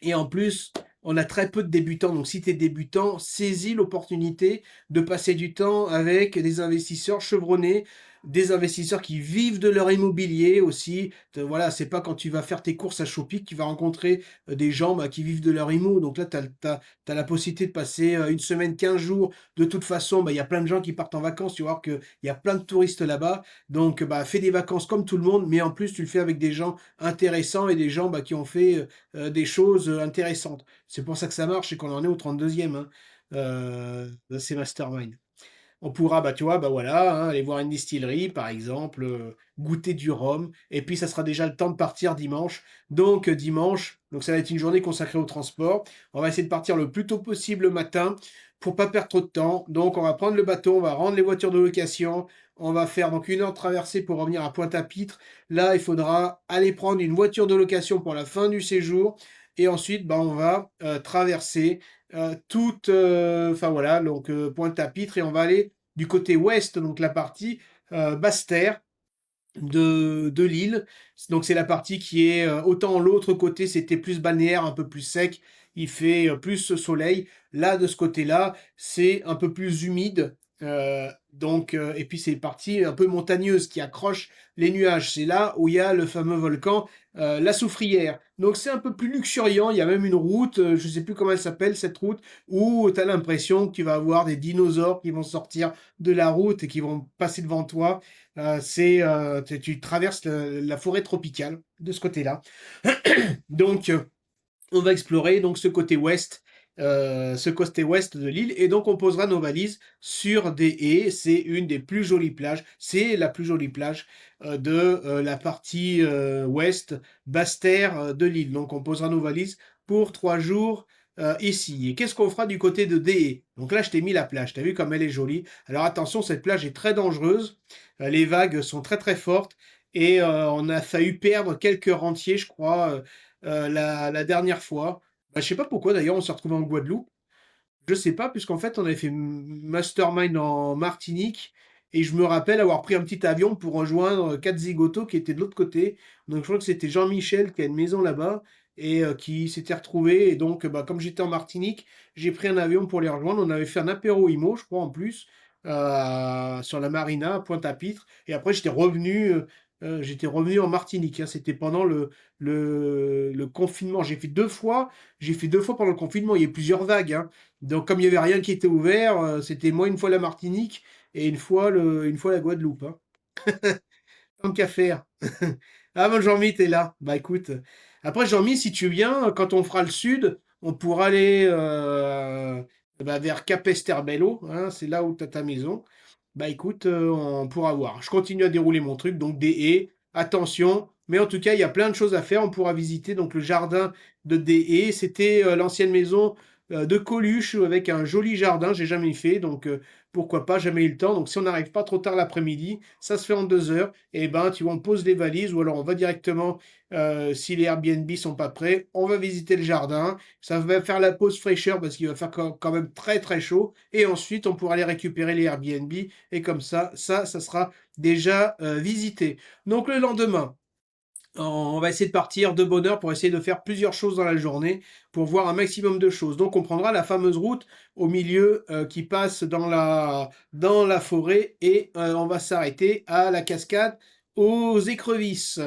Et en plus, on a très peu de débutants. Donc, si tu es débutant, saisis l'opportunité de passer du temps avec des investisseurs chevronnés, des investisseurs qui vivent de leur immobilier aussi. Voilà, c'est pas quand tu vas faire tes courses à Shopee que tu vas rencontrer des gens bah, qui vivent de leur immo. Donc là, tu as la possibilité de passer une semaine, 15 jours. De toute façon, bah, il y a plein de gens qui partent en vacances. Tu vas voir qu'il y a plein de touristes là-bas. Donc, bah, fais des vacances comme tout le monde, mais en plus, tu le fais avec des gens intéressants et des gens bah, qui ont fait des choses intéressantes. C'est pour ça que ça marche et qu'on en est au 32e, hein, de ces masterminds. On pourra, bah, tu vois, bah voilà, hein, aller voir une distillerie, par exemple, goûter du rhum, et puis ça sera déjà le temps de partir dimanche. Donc dimanche, donc ça va être une journée consacrée au transport. On va essayer de partir le plus tôt possible le matin pour pas perdre trop de temps. Donc on va prendre le bateau, on va rendre les voitures de location, on va faire donc 1 heure de traversée pour revenir à Pointe-à-Pitre. Là, il faudra aller prendre une voiture de location pour la fin du séjour. Et ensuite, bah, on va traverser enfin voilà, donc Pointe-à-Pitre, et on va aller du côté ouest, donc la partie basse-terre de l'île. Donc c'est la partie qui est, autant l'autre côté, c'était plus balnéaire, un peu plus sec, il fait plus soleil. Là, de ce côté-là, c'est un peu plus humide. Et puis c'est une partie un peu montagneuse qui accroche les nuages. C'est là où il y a le fameux volcan, la Soufrière. Donc c'est un peu plus luxuriant. Il y a même une route, je ne sais plus comment elle s'appelle cette route, où tu as l'impression que tu vas avoir des dinosaures qui vont sortir de la route et qui vont passer devant toi. Tu traverses la forêt tropicale de ce côté-là. Donc, on va explorer donc ce côté ouest de l'île, et donc on posera nos valises sur des haies. C'est une des plus jolies plages. C'est la plus jolie plage de la partie ouest, basse-terre de l'île. Donc on posera nos valises pour 3 jours ici. Et qu'est-ce qu'on fera du côté de Déé? Donc là, je t'ai mis la plage. Tu as vu comme elle est jolie. Alors attention, cette plage est très dangereuse. Les vagues sont très très fortes et on a failli perdre quelques rentiers, je crois, la dernière fois. Bah, je sais pas pourquoi d'ailleurs on s'est retrouvé en Guadeloupe. Je sais pas, puisqu'en fait on avait fait mastermind en Martinique et je me rappelle avoir pris un petit avion pour rejoindre 4 zigotos qui étaient de l'autre côté. Donc je crois que c'était Jean-Michel qui a une maison là-bas et qui s'était retrouvé. Et donc bah, comme j'étais en Martinique, j'ai pris un avion pour les rejoindre. On avait fait un apéro IMO, je crois en plus, sur la marina à Pointe-à-Pitre. Et après j'étais revenu en Martinique, hein. C'était pendant le confinement. J'ai fait 2 fois pendant le confinement. Il y a eu plusieurs vagues, hein. Donc, comme il n'y avait rien qui était ouvert, c'était moi une fois la Martinique et une fois la Guadeloupe, hein. Tant qu'à faire. Ah, bon, Jean-Mi, t'es là. Bah écoute. Après, Jean-Mi, si tu viens, quand on fera le sud, on pourra aller bah, vers Capesterre-Belle-Eau, hein, c'est là où tu as ta maison. Bah écoute, on pourra voir. Je continue à dérouler mon truc, donc des haies, attention. Mais en tout cas, il y a plein de choses à faire. On pourra visiter donc le jardin de des haies. C'était l'ancienne maison de Coluche avec un joli jardin. J'ai jamais fait, donc pourquoi pas, jamais eu le temps. Donc si on n'arrive pas trop tard l'après-midi, ça se fait en 2 heures. Et ben, tu vois, on pose les valises ou alors on va directement, si les Airbnb sont pas prêts, on va visiter le jardin. Ça va faire la pause fraîcheur parce qu'il va faire quand même très très chaud. Et ensuite, on pourra aller récupérer les Airbnb. Et comme ça sera déjà visité. Donc le lendemain, on va essayer de partir de bonne heure pour essayer de faire plusieurs choses dans la journée pour voir un maximum de choses. Donc on prendra la fameuse route au milieu qui passe dans la forêt et on va s'arrêter à la cascade aux écrevisses.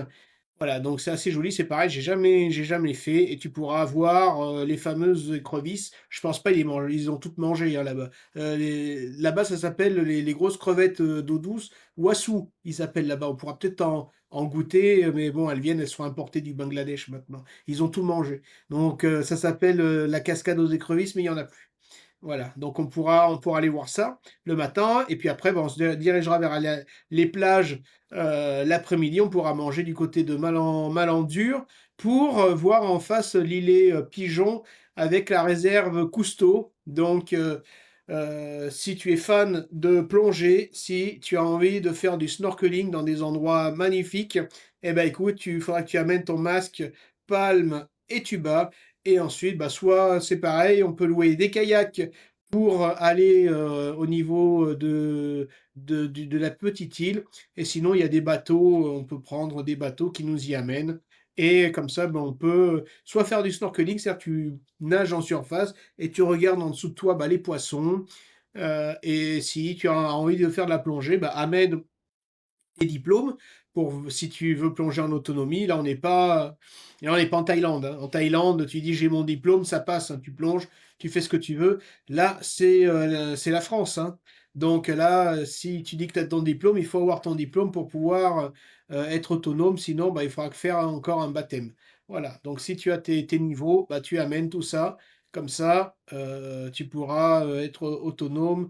Voilà, donc c'est assez joli, c'est pareil, j'ai jamais fait et tu pourras avoir, les fameuses écrevisses. Je pense pas ils ont toutes mangé, hein, là-bas. Là-bas, ça s'appelle les grosses crevettes, d'eau douce, wassou, ils s'appellent là-bas. On pourra peut-être en goûter, mais bon, elles sont importées du Bangladesh maintenant. Ils ont tout mangé. Donc ça s'appelle, la cascade aux écrevisses, mais il y en a plus. Voilà, donc on pourra aller voir ça le matin et puis après, on se dirigera vers les plages, l'après-midi. On pourra manger du côté de Malandur pour, voir en face l'îlet, Pigeon avec la réserve Cousteau. Donc si tu es fan de plongée, si tu as envie de faire du snorkeling dans des endroits magnifiques, eh ben, écoute, il faudra que tu amènes ton masque, palme et tuba et ensuite, bah, soit c'est pareil, on peut louer des kayaks pour aller, au niveau de la petite île et sinon il y a des bateaux, on peut prendre des bateaux qui nous y amènent et comme ça, ben, on peut soit faire du snorkeling, c'est-à-dire tu nages en surface et tu regardes en dessous de toi, bah, les poissons, et si tu as envie de faire de la plongée, bah, amène tes diplômes pour si tu veux plonger en autonomie. Là, on n'est pas en Thaïlande, hein. En Thaïlande, tu dis: «J'ai mon diplôme», ça passe, hein, tu plonges, tu fais ce que tu veux. Là, c'est la France, hein. Donc là, si tu dis que tu as ton diplôme, il faut avoir ton diplôme pour pouvoir, être autonome. Sinon, bah, il faudra que faire encore un baptême. Voilà, donc si tu as tes niveaux, bah, tu amènes tout ça. Comme ça, tu pourras, être autonome.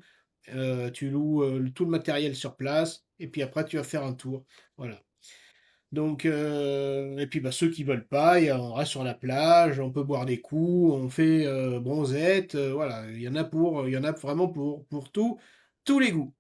Tu loues, tout le matériel sur place et puis après tu vas faire un tour. Voilà. Donc et puis, bah, ceux qui veulent pas, on reste sur la plage, on peut boire des coups, on fait, bronzette, voilà. Il y en a vraiment pour tous les goûts.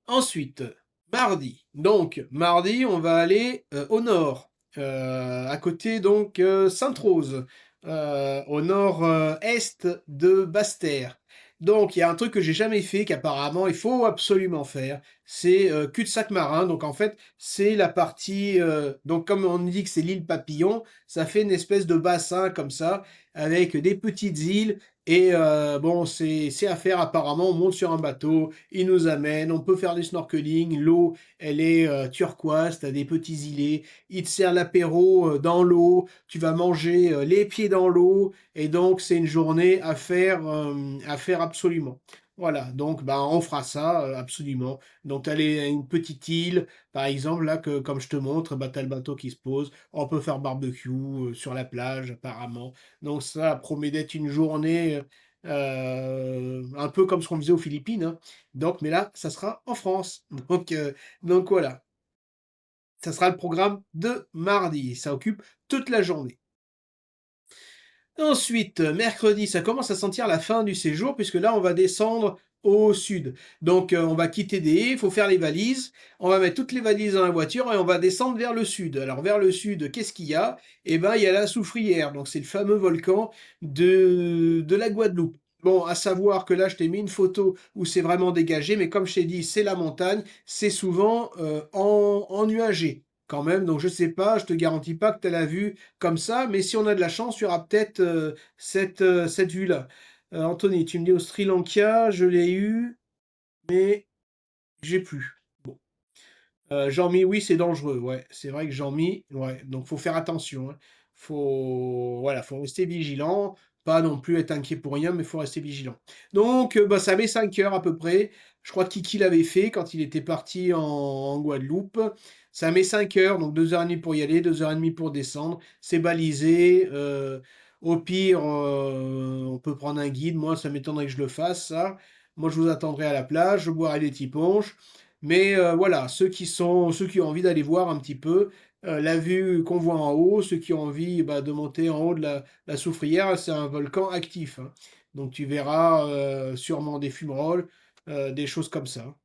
Ensuite, mardi. Donc, mardi, on va aller au nord, à côté donc Sainte-Rose, au nord-est de Basse-Terre. Donc, il y a un truc que j'ai jamais fait, qu'apparemment il faut absolument faire, c'est cul-de-sac marin. Donc, en fait, c'est la partie. Donc, comme on dit que c'est l'île Papillon, ça fait une espèce de bassin comme ça, avec des petites îles. Et bon, c'est à faire apparemment. On monte sur un bateau, il nous amène, on peut faire du snorkeling, l'eau, elle est turquoise, tu as des petits îlets, il te sert l'apéro dans l'eau, tu vas manger les pieds dans l'eau, et donc c'est une journée à faire absolument. Voilà, donc bah, on fera ça absolument. Donc tu as une petite île, par exemple, là, comme je te montre, bah, tu as le bateau qui se pose, on peut faire barbecue sur la plage apparemment. Donc ça promet d'être une journée un peu comme ce qu'on faisait aux Philippines, hein. Donc, mais là, ça sera en France. Donc voilà, ça sera le programme de mardi. Ça occupe toute la journée. Ensuite, mercredi, ça commence à sentir la fin du séjour puisque là, on va descendre au sud. Donc, on va quitter des haies, il faut faire les valises. On va mettre toutes les valises dans la voiture et on va descendre vers le sud. Alors, vers le sud, qu'est-ce qu'il y a? Eh ben, il y a la Soufrière. Donc, c'est le fameux volcan de la Guadeloupe. Bon, à savoir que là, je t'ai mis une photo où c'est vraiment dégagé, mais comme je t'ai dit, c'est la montagne, c'est souvent ennuagé quand même. Donc, je sais pas, je te garantis pas que tu as la vue comme ça, mais si on a de la chance, il y aura peut-être cette vue-là. Anthony, tu me dis au Sri Lanka, je l'ai eu, mais j'ai plus. Bon. Jean-Mi, oui, c'est dangereux, ouais. C'est vrai que Jean-Mi, ouais. Donc faut faire attention, hein. Voilà, faut rester vigilant. Pas non plus être inquiet pour rien, mais faut rester vigilant. Donc, bah, ça met 5 heures à peu près. Je crois que Kiki l'avait fait quand il était parti en Guadeloupe. Ça met 5 heures, donc 2h30 pour y aller, 2h30 pour descendre. C'est balisé. Au pire, on peut prendre un guide. Moi, ça m'étonnerait que je le fasse, ça. Moi, je vous attendrai à la plage, je boirai des petits punch. Mais voilà, ceux qui ont envie d'aller voir un petit peu la vue qu'on voit en haut, ceux qui ont envie bah, de monter en haut de la Soufrière, c'est un volcan actif, hein. Donc tu verras sûrement des fumerolles, des choses comme ça.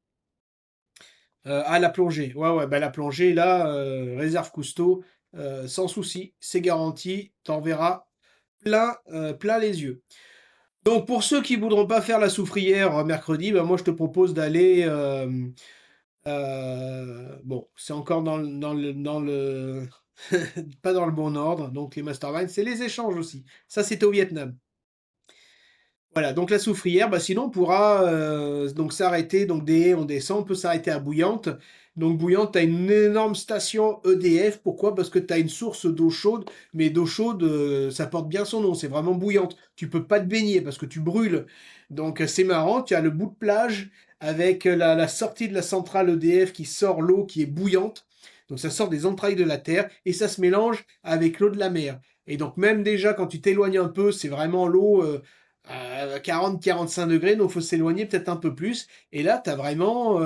La plongée, ouais, ouais, bah, la plongée, là, réserve Cousteau, sans souci, c'est garanti, t'en verras plein les yeux. Donc pour ceux qui voudront pas faire la Soufrière mercredi, bah, moi je te propose d'aller bon, c'est encore dans le pas dans le bon ordre, donc les masterminds, c'est les échanges aussi. Ça, c'était au Vietnam. Voilà, donc la soufrière, bah, sinon on pourra donc s'arrêter, donc des haies, on descend, on peut s'arrêter à Bouillante Donc bouillante, tu as une énorme station EDF. Pourquoi? Parce que tu as une source d'eau chaude, mais d'eau chaude, ça porte bien son nom, c'est vraiment bouillante. Tu peux pas te baigner parce que tu brûles. Donc c'est marrant, tu as le bout de plage avec la sortie de la centrale EDF qui sort l'eau qui est bouillante. Donc ça sort des entrailles de la terre et ça se mélange avec l'eau de la mer. Et donc même déjà quand tu t'éloignes un peu, c'est vraiment l'eau à 40-45 degrés, donc il faut s'éloigner peut-être un peu plus. Et là, tu as vraiment...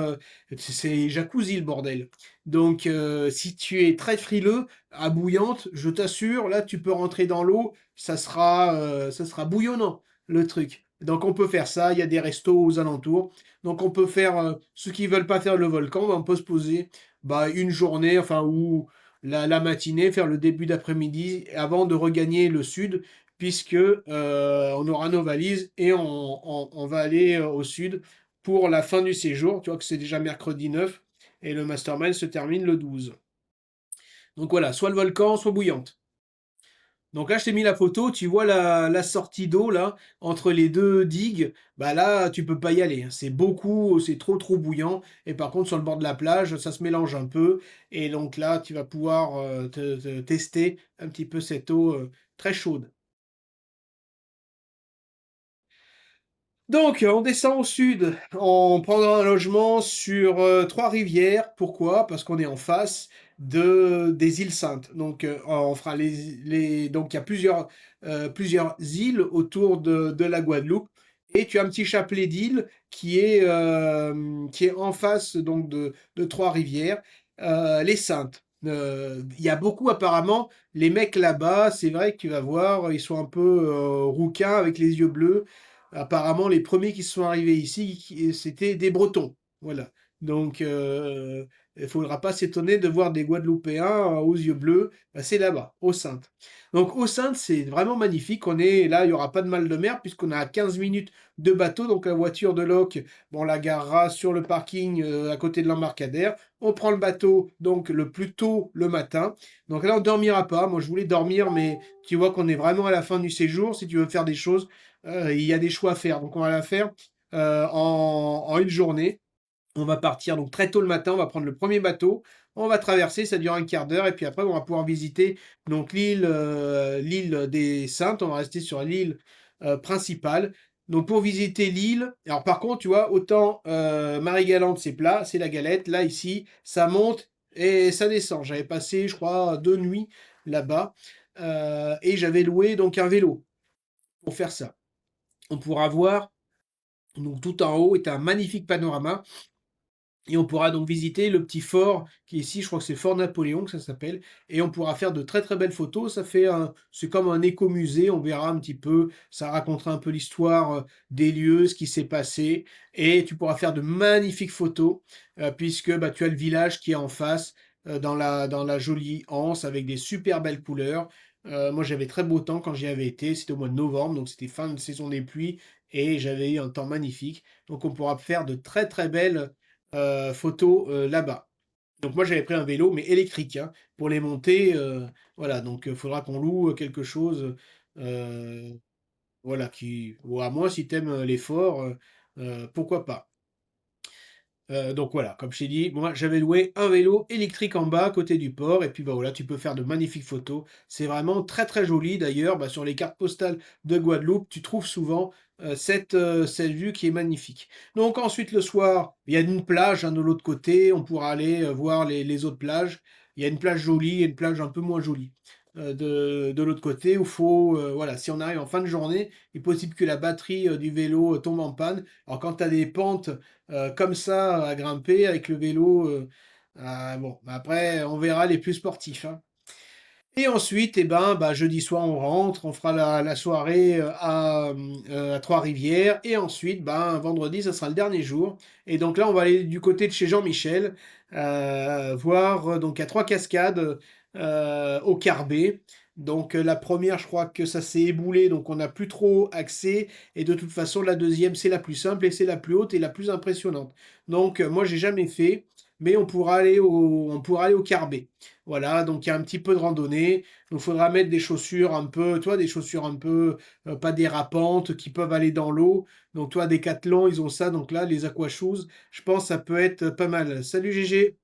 c'est jacuzzi le bordel. Donc si tu es très frileux, à bouillante, je t'assure, là tu peux rentrer dans l'eau, ça sera bouillonnant le truc. Donc on peut faire ça, il y a des restos aux alentours. Donc on peut faire, ceux qui veulent pas faire le volcan, on peut se poser bah, une journée, enfin, ou la matinée, faire le début d'après-midi avant de regagner le sud, puisque on aura nos valises et on va aller au sud pour la fin du séjour. Tu vois que c'est déjà mercredi 9 et le mastermind se termine le 12. Donc voilà, soit le volcan, soit bouillante. Donc là, je t'ai mis la photo, tu vois la sortie d'eau là, entre les deux digues, bah là, tu peux pas y aller, hein. C'est beaucoup, c'est trop bouillant. Et par contre, sur le bord de la plage, ça se mélange un peu. Et donc là, tu vas pouvoir te tester un petit peu cette eau très chaude. Donc, on descend au sud, on prendra un logement sur Trois-Rivières. Pourquoi? Parce qu'on est en face des îles Saintes. Donc, on fera donc il y a plusieurs îles autour de la Guadeloupe. Et tu as un petit chapelet d'îles qui est en face donc de Trois-Rivières, les Saintes. Il y a beaucoup apparemment, les mecs là-bas, c'est vrai que tu vas voir, ils sont un peu rouquins avec les yeux bleus. Apparemment, les premiers qui sont arrivés ici, c'était des Bretons. Voilà. Donc, il ne faudra pas s'étonner de voir des Guadeloupéens aux yeux bleus. Bah, c'est là-bas, aux Saintes. Donc, aux Saintes, c'est vraiment magnifique. On est là, il n'y aura pas de mal de mer puisqu'on a 15 minutes de bateau. Donc, la voiture de loc, bon, on la garera sur le parking à côté de l'embarcadère. On prend le bateau donc le plus tôt le matin. Donc là, on ne dormira pas. Moi, je voulais dormir, mais tu vois qu'on est vraiment à la fin du séjour. Si tu veux faire des choses, il y a des choix à faire. Donc on va la faire en une journée. On va partir donc très tôt le matin, on va prendre le premier bateau, on va traverser, ça dure un quart d'heure, et puis après on va pouvoir visiter donc l'île des Saintes, on va rester sur l'île principale. Donc pour visiter l'île, alors par contre, tu vois, autant Marie-Galante c'est plat, c'est la galette, là ici, ça monte et ça descend. J'avais passé, je crois, 2 nuits là-bas, et j'avais loué donc un vélo pour faire ça. On pourra voir, donc tout en haut est un magnifique panorama. Et on pourra donc visiter le petit fort qui est ici, je crois que c'est Fort Napoléon que ça s'appelle, et on pourra faire de très très belles photos. C'est comme un écomusée, on verra un petit peu, ça racontera un peu l'histoire des lieux, ce qui s'est passé, et tu pourras faire de magnifiques photos, puisque bah, tu as le village qui est en face, dans la jolie anse, avec des super belles couleurs. Moi j'avais très beau temps quand j'y avais été, c'était au mois de novembre, donc c'était fin de saison des pluies, et j'avais eu un temps magnifique. Donc on pourra faire de très très belles photos là-bas. Donc moi j'avais pris un vélo, mais électrique, hein, pour les monter. Voilà, donc il faudra qu'on loue quelque chose, euh, voilà, ou à moins si t'aimes l'effort, pourquoi pas. Donc voilà, comme je t'ai dit, moi j'avais loué un vélo électrique en bas à côté du port, et puis bah voilà, tu peux faire de magnifiques photos. C'est vraiment très très joli d'ailleurs. Bah, sur les cartes postales de Guadeloupe, tu trouves souvent cette vue qui est magnifique. Donc ensuite le soir, il y a une plage hein, de l'autre côté, on pourra aller voir les autres plages. Il y a une plage jolie et une plage un peu moins jolie. De l'autre côté, où faut, voilà, si on arrive en fin de journée, il est possible que la batterie du vélo tombe en panne. Alors quand tu as des pentes comme ça à grimper avec le vélo. Bon, bah, après, on verra les plus sportifs, hein. Et ensuite, eh ben, bah, jeudi soir, on rentre, on fera la soirée à Trois-Rivières. Et ensuite, ben, vendredi, ça sera le dernier jour. Et donc là, on va aller du côté de chez Jean-Michel, voir, donc, à 3 cascades au Carbet. Donc la première, je crois que ça s'est éboulé, donc on n'a plus trop accès. Et de toute façon, la deuxième, c'est la plus simple et c'est la plus haute et la plus impressionnante. Donc moi, j'ai jamais fait, mais on pourra aller au Carbet. Voilà, donc il y a un petit peu de randonnée. Donc il faudra mettre des chaussures un peu, toi, des chaussures un peu pas dérapantes qui peuvent aller dans l'eau. Donc toi, Decathlon, ils ont ça. Donc là, les aqua shoes, je pense que ça peut être pas mal. Salut GG.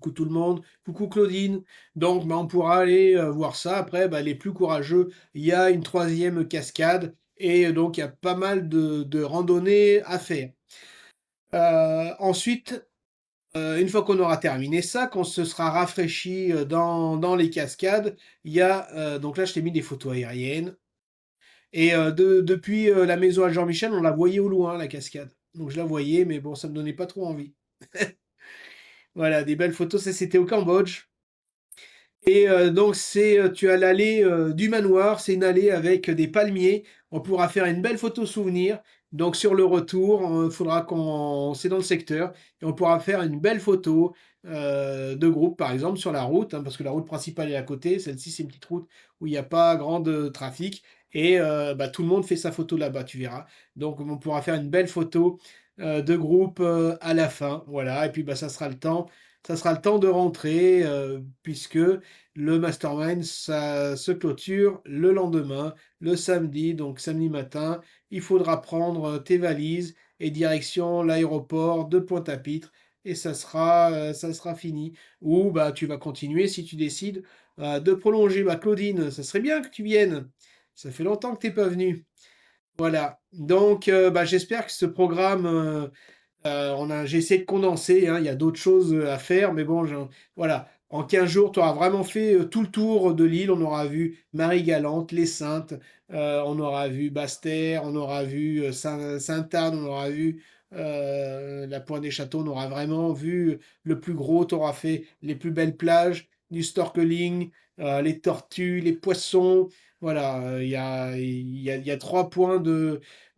coucou tout le monde, coucou Claudine. Donc, bah, on pourra aller voir ça. Après, bah, les plus courageux, il y a une troisième cascade et donc il y a pas mal de randonnées à faire. Ensuite, une fois qu'on aura terminé ça, qu'on se sera rafraîchi dans les cascades, il y a, donc là je t'ai mis des photos aériennes, et depuis la maison à Jean-Michel, on la voyait au loin, la cascade. Donc je la voyais, mais bon, ça me donnait pas trop envie. Voilà, des belles photos, ça c'était au Cambodge. Et donc tu as l'allée du manoir, c'est une allée avec des palmiers. On pourra faire une belle photo souvenir. Donc sur le retour, faudra qu'on c'est dans le secteur et on pourra faire une belle photo de groupe, par exemple, sur la route, hein, parce que la route principale est à côté. Celle-ci, c'est une petite route où il n'y a pas grand de trafic et bah, tout le monde fait sa photo là-bas, tu verras. Donc on pourra faire une belle photo de groupe à la fin, voilà. Et puis bah, ça sera le temps de rentrer puisque le mastermind, ça se clôture le lendemain, le samedi, donc samedi matin. Il faudra prendre tes valises et direction l'aéroport de Pointe-à-Pitre et ça sera fini. Ou bah tu vas continuer si tu décides de prolonger. Bah Claudine, ça serait bien que tu viennes. Ça fait longtemps que t'es pas venue. Voilà. Donc bah, j'espère que ce programme j'ai essayé de condenser, hein, il y a d'autres choses à faire, mais bon, voilà. En 15 jours, tu auras vraiment fait tout le tour de l'île. On aura vu Marie-Galante, les Saintes, on aura vu Basse-Terre, on aura vu Sainte-Anne, on aura vu la Pointe des Châteaux, on aura vraiment vu le plus gros. Tu auras fait les plus belles plages, du snorkeling, les tortues, les poissons. Voilà, il y a 3 points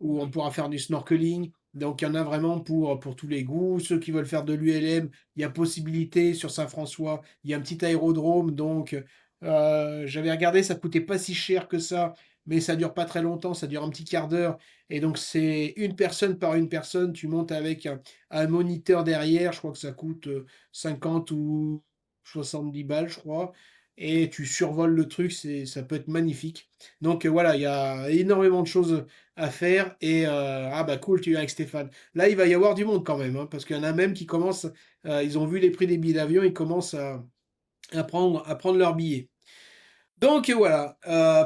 où on pourra faire du snorkeling. Donc il y en a vraiment pour tous les goûts. Ceux qui veulent faire de l'ULM, il y a possibilité sur Saint-François. Il y a un petit aérodrome. Donc j'avais regardé, ça coûtait pas si cher que ça, mais ça dure pas très longtemps, ça dure un petit quart d'heure. Et donc c'est une personne par une personne. Tu montes avec un moniteur derrière. Je crois que ça coûte 50 ou 70 balles, je crois. Et tu survoles le truc, ça peut être magnifique. Donc voilà, il y a énormément de choses à faire. Et ah bah cool, tu viens avec Stéphane. Là, il va y avoir du monde quand même, hein, parce qu'il y en a même qui commencent, ils ont vu les prix des billets d'avion, ils commencent à prendre leurs billets. Donc voilà,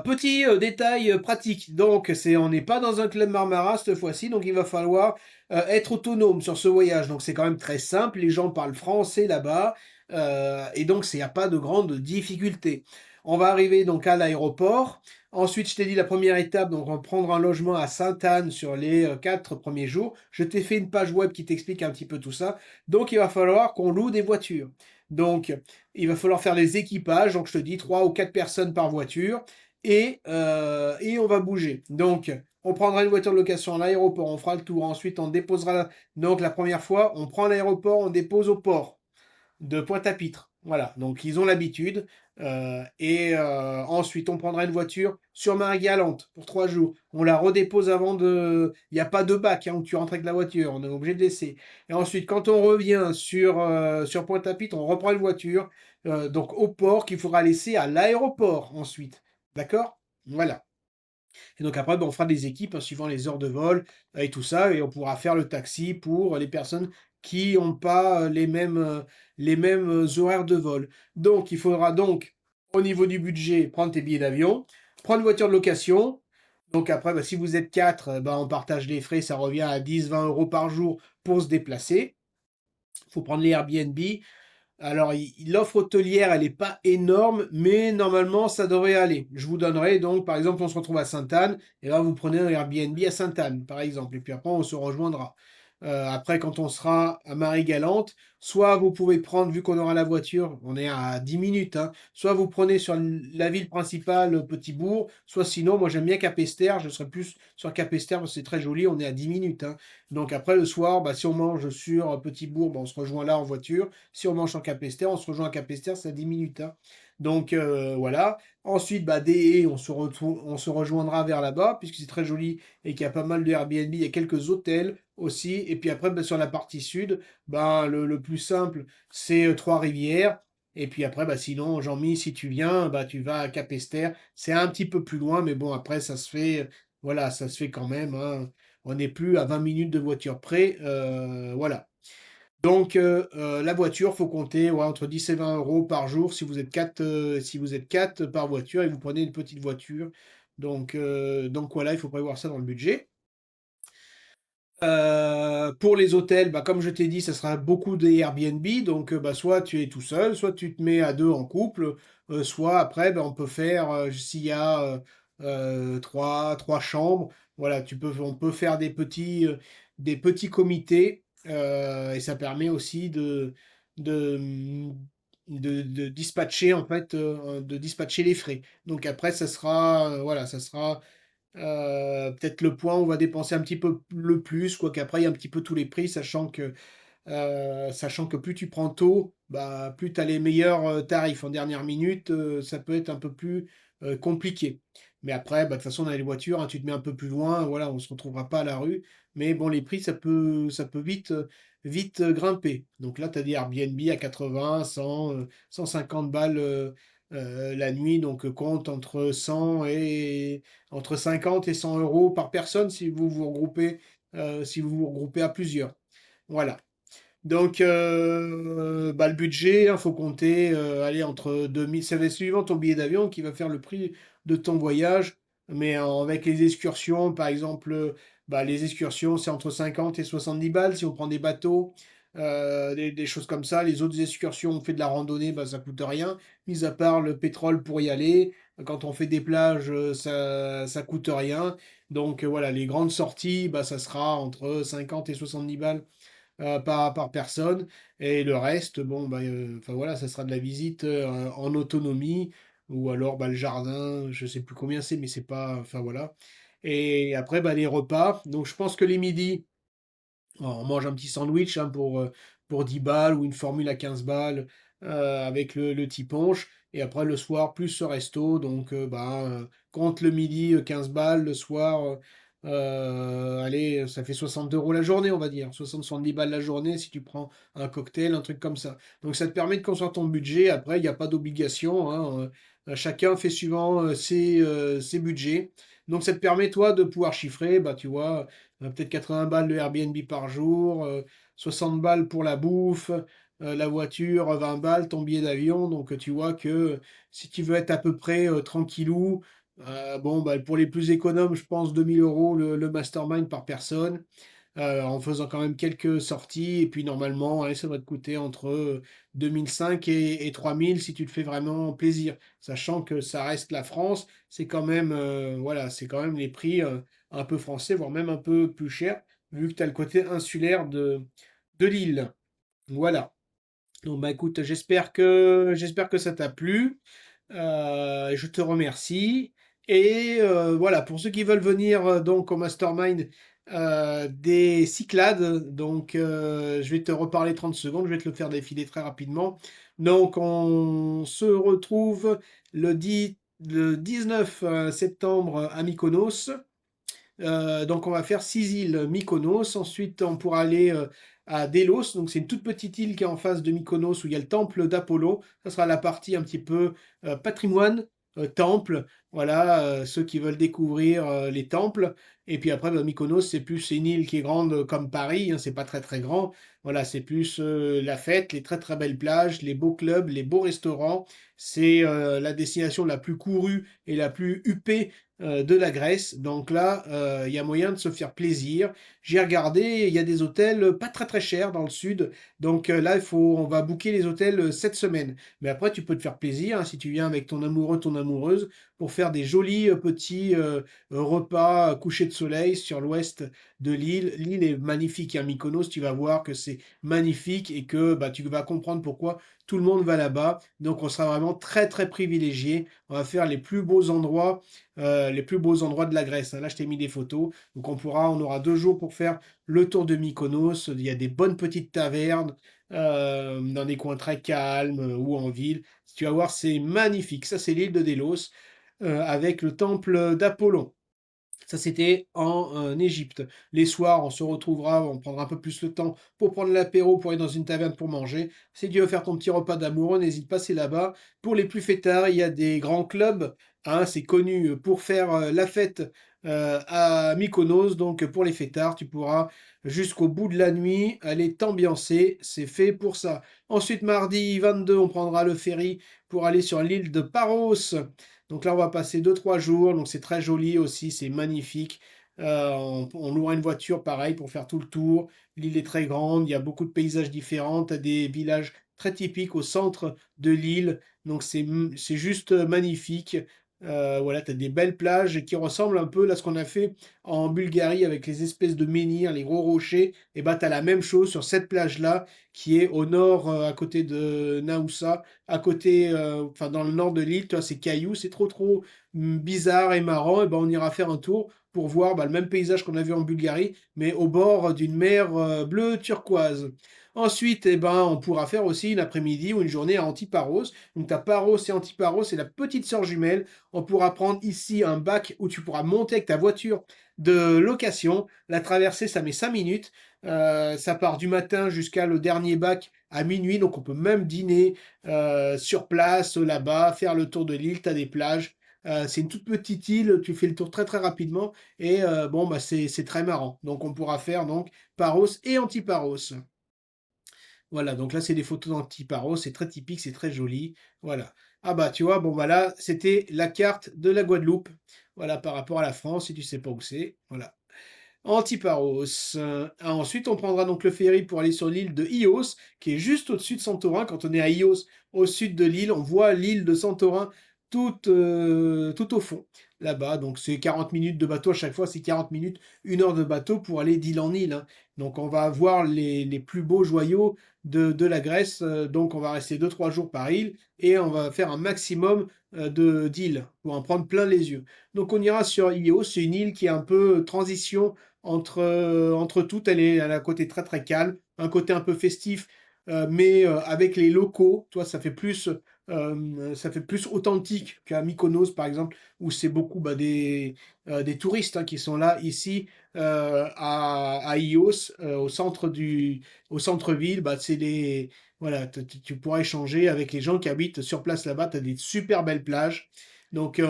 petit détail pratique. Donc on n'est pas dans un club Marmara cette fois-ci, donc il va falloir être autonome sur ce voyage. Donc c'est quand même très simple, les gens parlent français là-bas, et donc il n'y a pas de grande difficulté. On va arriver donc à l'aéroport. Ensuite, je t'ai dit la première étape, donc on va prendre un logement à Sainte-Anne sur les 4 premiers jours. Je t'ai fait une page web qui t'explique un petit peu tout ça. Donc il va falloir qu'on loue des voitures. Donc il va falloir faire les équipages, donc je te dis 3 ou 4 personnes par voiture, et on va bouger. Donc, on prendra une voiture de location à l'aéroport, on fera le tour, ensuite on déposera, donc la première fois, on prend l'aéroport, on dépose au port de Pointe-à-Pitre. Voilà, donc ils ont l'habitude. Et ensuite, on prendra une voiture sur Marie-Galante pour 3 jours. On la redépose avant de. Il n'y a pas de bac hein, où tu rentres avec la voiture, on est obligé de laisser. Et ensuite, quand on revient sur Pointe-à-Pitre, on reprend une voiture, donc au port qu'il faudra laisser à l'aéroport ensuite. D'accord? Voilà. Et donc après, ben, on fera des équipes hein, suivant les heures de vol et tout ça, et on pourra faire le taxi pour les personnes qui n'ont pas les mêmes horaires de vol. Donc il faudra donc, au niveau du budget, prendre tes billets d'avion, prendre une voiture de location. Donc après, ben, si vous êtes 4, ben, on partage les frais, ça revient à 10-20 euros par jour pour se déplacer. Il faut prendre les Airbnb. Alors, l'offre hôtelière, elle n'est pas énorme, mais normalement, ça devrait aller. Je vous donnerai donc, par exemple, on se retrouve à Sainte-Anne, et là, vous prenez un Airbnb à Sainte-Anne, par exemple, et puis après, on se rejoindra. Après, quand on sera à Marie-Galante, soit vous pouvez prendre, vu qu'on aura la voiture, on est à 10 minutes, hein, soit vous prenez sur la ville principale, Petit Bourg, soit sinon, moi j'aime bien Capesterre, je serai plus sur Capesterre parce que c'est très joli, on est à 10 minutes. Hein. Donc après, le soir, bah, si on mange sur Petit Bourg, bah, on se rejoint là en voiture. Si on mange en Capesterre, on se rejoint à Capesterre, c'est à 10 minutes. Hein. Donc voilà. Ensuite, bah, on se rejoindra vers là-bas, puisque c'est très joli et qu'il y a pas mal de Airbnb, il y a quelques hôtels aussi. Et puis après, bah, sur la partie sud, bah, le plus simple, c'est Trois-Rivières. Et puis après, bah, sinon, Jean-Mi, si tu viens, bah, tu vas à Capesterre. C'est un petit peu plus loin, mais bon, après, ça se fait, voilà, ça se fait quand même. Hein. On n'est plus à 20 minutes de voiture près. Voilà. Donc la voiture, faut compter, ouais, entre 10 et 20 € par jour si vous êtes 4 par voiture et vous prenez une petite voiture. Donc voilà, il faut prévoir ça dans le budget. Pour les hôtels, bah, comme je t'ai dit, ça sera beaucoup des Airbnb, donc bah, soit tu es tout seul, soit tu te mets à 2 en couple, soit après, bah, on peut faire, s'il y a, 3 chambres, voilà, on peut faire des petits comités, et ça permet aussi de, mmh, de dispatcher en fait, de dispatcher les frais. Donc après ça sera, voilà, ça sera peut-être le point où on va dépenser un petit peu le plus, quoique après il y a un petit peu tous les prix, sachant que plus tu prends tôt, bah, plus tu as les meilleurs, tarifs. En dernière minute, ça peut être un peu plus, compliqué. Mais après, bah, de toute façon, on a les voitures, hein, tu te mets un peu plus loin, voilà, on ne se retrouvera pas à la rue. Mais bon, les prix, ça peut vite, grimper. Donc là, tu as des Airbnb à 80, 100, 150 balles, la nuit, donc compte entre 50 et 100 € par personne si vous vous regroupez à plusieurs. Voilà. Donc, bah, le budget, il faut compter, allez, entre 2000, ça va suivant ton billet d'avion qui va faire le prix de ton voyage. Mais avec les excursions, par exemple, bah, les excursions, c'est entre 50 et 70 balles si on prend des bateaux, des choses comme ça. Les autres excursions, on fait de la randonnée, bah, ça coûte rien, mis à part le pétrole pour y aller. Quand on fait des plages, ça coûte rien. Donc, voilà, les grandes sorties, bah, ça sera entre 50 et 70 balles par personne. Et le reste, bon, bah, enfin voilà, ça sera de la visite en autonomie, ou alors bah, le jardin, je sais plus combien c'est, mais c'est pas. Enfin voilà. Et après, bah, les repas. Donc je pense que les midis, on mange un petit sandwich hein, pour 10 balles ou une formule à 15 balles avec le petit punch. Et après, le soir, plus ce resto. Donc, bah, compte le midi, 15 balles. Le soir, allez, ça fait 60 € la journée, on va dire. 60-70 balles la journée si tu prends un cocktail, un truc comme ça. Donc, ça te permet de construire ton budget. Après, il n'y a pas d'obligation, hein. Chacun fait suivant ses budgets. Donc, ça te permet, toi, de pouvoir chiffrer, bah, tu vois, peut-être 80 balles de Airbnb par jour, 60 balles pour la bouffe, la voiture, 20 balles, ton billet d'avion. Donc, tu vois que si tu veux être à peu près tranquillou, bon, bah, pour les plus économes, je pense 2000 € le mastermind par personne, en faisant quand même quelques sorties. Et puis, normalement, allez, ça va te coûter entre 2005 et 3000 si tu te fais vraiment plaisir. Sachant que ça reste la France, c'est quand même, voilà, c'est quand même les prix un peu français, voire même un peu plus cher, vu que tu as le côté insulaire de l'île. Voilà. Donc, bah écoute, j'espère que ça t'a plu. Je te remercie. Et voilà, pour ceux qui veulent venir donc au Mastermind des Cyclades, donc je vais te reparler 30 secondes, je vais te le faire défiler très rapidement. Donc on se retrouve le 19 septembre à Mykonos. Donc on va faire 6 îles Mykonos. Ensuite, on pourra aller à Délos. Donc c'est une toute petite île qui est en face de Mykonos où il y a le temple d'Apollo. Ça sera la partie un petit peu patrimoine, temple. Voilà, ceux qui veulent découvrir les temples. Et puis après, bah, Mykonos, c'est une île qui est grande comme Paris. Hein, c'est pas très très grand. Voilà, c'est plus la fête, les très très belles plages, les beaux clubs, les beaux restaurants. C'est la destination la plus courue et la plus huppée de la Grèce. Donc là, il y a moyen de se faire plaisir. J'ai regardé, il y a des hôtels pas très très chers dans le sud. Donc là, on va booker les hôtels cette semaine. Mais après, tu peux te faire plaisir hein, si tu viens avec ton amoureux, ton amoureuse, pour faire des jolis petits repas coucher de soleil sur l'ouest de l'île. L'île est magnifique, hein, Mykonos, tu vas voir que c'est magnifique et que bah, tu vas comprendre pourquoi tout le monde va là-bas. Donc on sera vraiment très très privilégié. On va faire les plus beaux endroits de la Grèce. Hein. Là, je t'ai mis des photos. Donc, on aura 2 jours pour faire le tour de Mykonos. Il y a des bonnes petites tavernes dans des coins très calmes ou en ville. Tu vas voir, c'est magnifique. Ça, c'est l'île de Délos avec le temple d'Apollon. Ça, c'était en Égypte. Les soirs, on se retrouvera, on prendra un peu plus le temps pour prendre l'apéro, pour aller dans une taverne pour manger. Si tu veux faire ton petit repas d'amoureux, n'hésite pas, c'est là-bas. Pour les plus fêtards, il y a des grands clubs. Hein, c'est connu pour faire la fête à Mykonos. Donc pour les fêtards, tu pourras jusqu'au bout de la nuit aller t'ambiancer. C'est fait pour ça. Ensuite, mardi 22, on prendra le ferry pour aller sur l'île de Paros. Donc là, on va passer 2-3 jours. Donc c'est très joli aussi, c'est magnifique. On louera une voiture, pareil, pour faire tout le tour. L'île est très grande, il y a beaucoup de paysages différents. Tu as des villages très typiques au centre de l'île. Donc c'est juste magnifique. Voilà, tu as des belles plages qui ressemblent un peu à ce qu'on a fait en Bulgarie avec les espèces de menhirs, les gros rochers. Et bah, tu as la même chose sur cette plage-là qui est au nord, à côté de Naoussa, à côté, enfin dans le nord de l'île. Tu vois, c'est cailloux, c'est trop bizarre et marrant. Et ben, on ira faire un tour pour voir bah, le même paysage qu'on a vu en Bulgarie, mais au bord d'une mer bleue turquoise. Ensuite, eh ben, on pourra faire aussi une après-midi ou une journée à Antiparos. Donc, tu as Paros et Antiparos, c'est la petite sœur jumelle. On pourra prendre ici un bac où tu pourras monter avec ta voiture de location. La traversée, ça met 5 minutes. Ça part du matin jusqu'à le dernier bac à minuit. Donc, on peut même dîner sur place, là-bas, faire le tour de l'île. Tu as des plages. C'est une toute petite île, tu fais le tour très rapidement et bon bah c'est très marrant. Donc on pourra faire donc Paros et Antiparos. Voilà, donc là c'est des photos d'Antiparos, c'est très typique, c'est très joli. Voilà. Ah bah tu vois, bon bah là c'était la carte de la Guadeloupe. Voilà, par rapport à la France, si tu sais pas où c'est. Voilà. Antiparos. Ensuite, on prendra donc le ferry pour aller sur l'île de Ios, qui est juste au-dessus de Santorin. Quand on est à Ios, au sud de l'île, on voit l'île de Santorin tout au fond, là-bas. Donc c'est 40 minutes de bateau à chaque fois, c'est 40 minutes, 1 heure de bateau pour aller d'île en île, hein. Donc on va voir les plus beaux joyaux de la Grèce. Donc on va rester 2-3 jours par île et on va faire un maximum d'îles pour en prendre plein les yeux. Donc on ira sur Ios, c'est une île qui est un peu transition entre toutes. Elle a un côté très calme, un côté un peu festif, mais avec les locaux, toi, ça fait plus authentique qu'à Mykonos, par exemple, où c'est beaucoup bah, des touristes hein, qui sont là. Ici, à Ios, au centre-ville, bah, voilà, tu pourras échanger avec les gens qui habitent sur place là-bas. Tu as des super belles plages. Donc,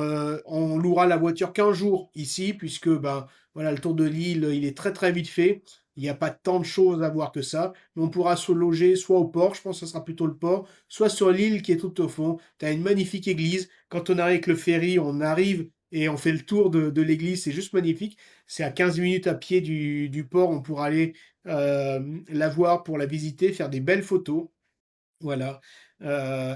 on louera la voiture qu'un jour ici, puisque ben, voilà, le tour de l'île, il est très vite fait. Il n'y a pas tant de choses à voir que ça. Mais on pourra se loger soit au port, je pense que ce sera plutôt le port, soit sur l'île qui est tout au fond. Tu as une magnifique église. Quand on arrive avec le ferry, on arrive et on fait le tour de l'église. C'est juste magnifique. C'est à 15 minutes à pied du port. On pourra aller la voir pour la visiter, faire des belles photos. Voilà.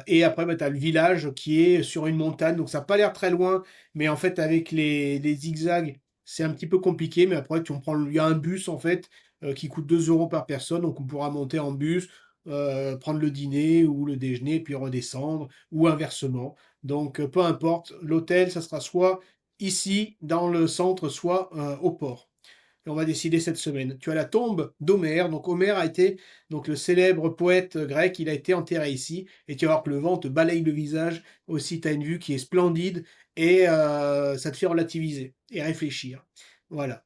Et après, bah, tu as le village qui est sur une montagne, donc ça n'a pas l'air très loin, mais en fait, avec les zigzags, c'est un petit peu compliqué. Mais après, il y a un bus en fait qui coûte 2 euros par personne, donc on pourra monter en bus, prendre le dîner ou le déjeuner, puis redescendre, ou inversement. Donc, peu importe, l'hôtel, ça sera soit ici, dans le centre, soit au port. Et on va décider cette semaine. Tu as la tombe d'Homère. Donc Homère a été donc le célèbre poète grec, il a été enterré ici. Et tu vas voir que le vent te balaye le visage. Aussi, tu as une vue qui est splendide et ça te fait relativiser et réfléchir. Voilà.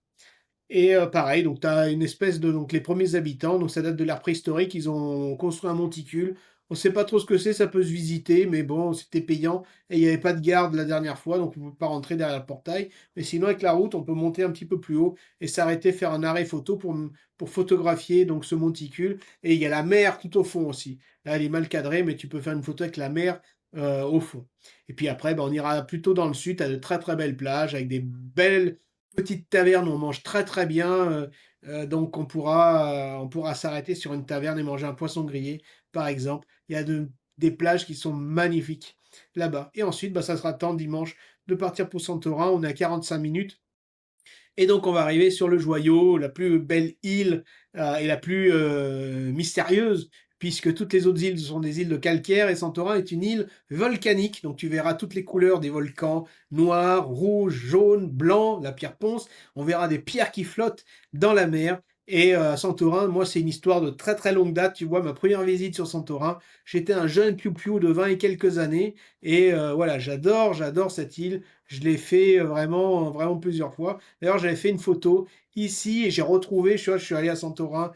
Et pareil, donc tu as une espèce de donc les premiers habitants, donc ça date de l'ère préhistorique, ils ont construit un monticule. On ne sait pas trop ce que c'est, ça peut se visiter, mais bon, c'était payant et il n'y avait pas de garde la dernière fois, donc on ne peut pas rentrer derrière le portail. Mais sinon, avec la route, on peut monter un petit peu plus haut et s'arrêter, faire un arrêt photo pour photographier donc ce monticule. Et il y a la mer tout au fond aussi. Là, elle est mal cadrée, mais tu peux faire une photo avec la mer au fond. Et puis après, ben, on ira plutôt dans le sud, à de très belles plages avec des belles petite taverne où on mange très bien. Donc on pourra s'arrêter sur une taverne et manger un poisson grillé, par exemple. Il y a des plages qui sont magnifiques là-bas. Et ensuite, bah, ça sera temps dimanche de partir pour Santorin. On est à 45 minutes. Et donc on va arriver sur le joyau, la plus belle île et la plus mystérieuse, puisque toutes les autres îles sont des îles de calcaire et Santorin est une île volcanique. Donc tu verras toutes les couleurs des volcans, noir, rouge, jaune, blanc, la pierre ponce. On verra des pierres qui flottent dans la mer. Et Santorin, moi, c'est une histoire de très longue date. Tu vois, ma première visite sur Santorin, j'étais un jeune piou-piou de 20 et quelques années. Et voilà, j'adore cette île. Je l'ai fait, vraiment, vraiment plusieurs fois. D'ailleurs, j'avais fait une photo ici et j'ai retrouvé, je suis allé à Santorin,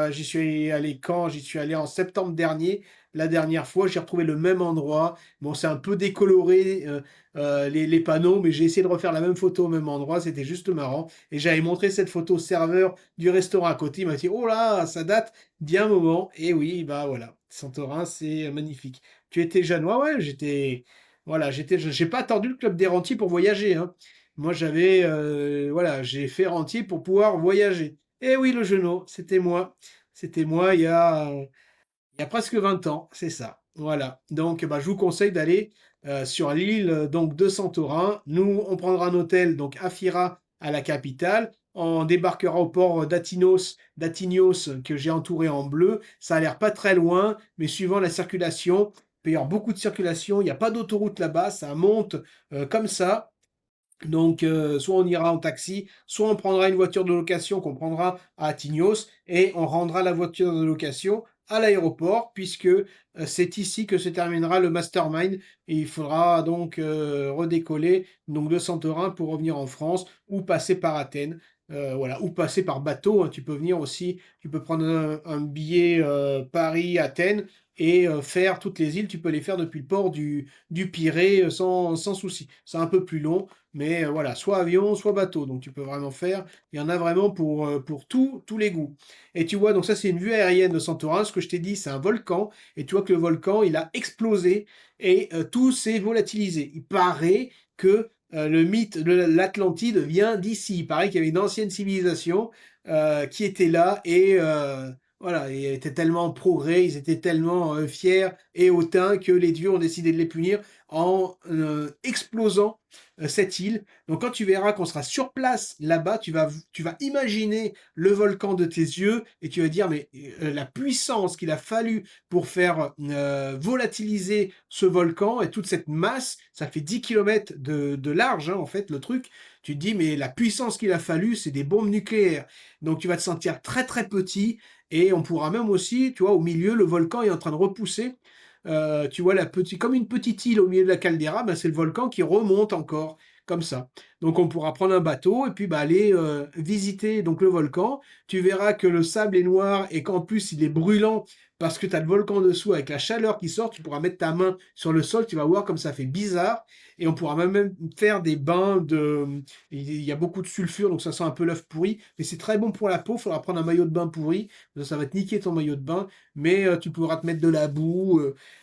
j'y suis allé quand? J'y suis allé en septembre dernier, la dernière fois. J'ai retrouvé le même endroit. Bon, c'est un peu décoloré, les panneaux, mais j'ai essayé de refaire la même photo au même endroit. C'était juste marrant et j'avais montré cette photo au serveur du restaurant à côté. Il m'a dit: «Oh là, ça date d'il moment» et oui, bah, voilà, Santorin, c'est magnifique. Tu étais jeune? Ouais, ouais, voilà, j'ai pas attendu le club des rentiers pour voyager, hein. Moi, voilà, j'ai fait rentier pour pouvoir voyager. Et oui, le genou, c'était moi. C'était moi il y a presque 20 ans, c'est ça. Voilà. Donc, bah, je vous conseille d'aller sur l'île donc de Santorin. Nous, on prendra un hôtel donc à Fira, à la capitale. On débarquera au port d'Atignos que j'ai entouré en bleu. Ça a l'air pas très loin, mais suivant la circulation, il peut y avoir beaucoup de circulation. Il n'y a pas d'autoroute là-bas, ça monte comme ça. Donc, soit on ira en taxi, soit on prendra une voiture de location qu'on prendra à Tignos et on rendra la voiture de location à l'aéroport puisque c'est ici que se terminera le mastermind et il faudra donc redécoller donc de Santorin pour revenir en France ou passer par Athènes. Voilà, ou passer par bateau, hein. Tu peux venir aussi, tu peux prendre un billet Paris-Athènes et faire toutes les îles, tu peux les faire depuis le port du Pirée sans souci. C'est un peu plus long, mais voilà, soit avion, soit bateau. Donc tu peux vraiment faire. Il y en a vraiment pour tous les goûts. Et tu vois, donc ça c'est une vue aérienne de Santorin. Ce que je t'ai dit, c'est un volcan. Et tu vois que le volcan, il a explosé et tout s'est volatilisé. Il paraît que le mythe de l'Atlantide vient d'ici. Il paraît qu'il y avait une ancienne civilisation qui était là et voilà, ils étaient tellement en progrès, ils étaient tellement fiers et hautains que les dieux ont décidé de les punir en explosant cette île. Donc quand tu verras qu'on sera sur place là-bas, tu vas imaginer le volcan de tes yeux et tu vas dire mais la puissance qu'il a fallu pour faire volatiliser ce volcan et toute cette masse, ça fait 10 km de large hein, en fait le truc. Tu te dis mais la puissance qu'il a fallu, c'est des bombes nucléaires. Donc tu vas te sentir très très petit et on pourra même aussi, tu vois, au milieu, le volcan est en train de repousser. Tu vois, comme une petite île au milieu de la caldeira, bah, c'est le volcan qui remonte encore, comme ça. Donc on pourra prendre un bateau et puis bah, aller visiter donc, le volcan. Tu verras que le sable est noir et qu'en plus il est brûlant parce que tu as le volcan dessous avec la chaleur qui sort. Tu pourras mettre ta main sur le sol, tu vas voir comme ça fait bizarre. Et on pourra même faire des bains de... Il y a beaucoup de sulfure, donc ça sent un peu l'œuf pourri. Mais c'est très bon pour la peau, il faudra prendre un maillot de bain pourri. Ça va te niquer ton maillot de bain. Mais tu pourras te mettre de la boue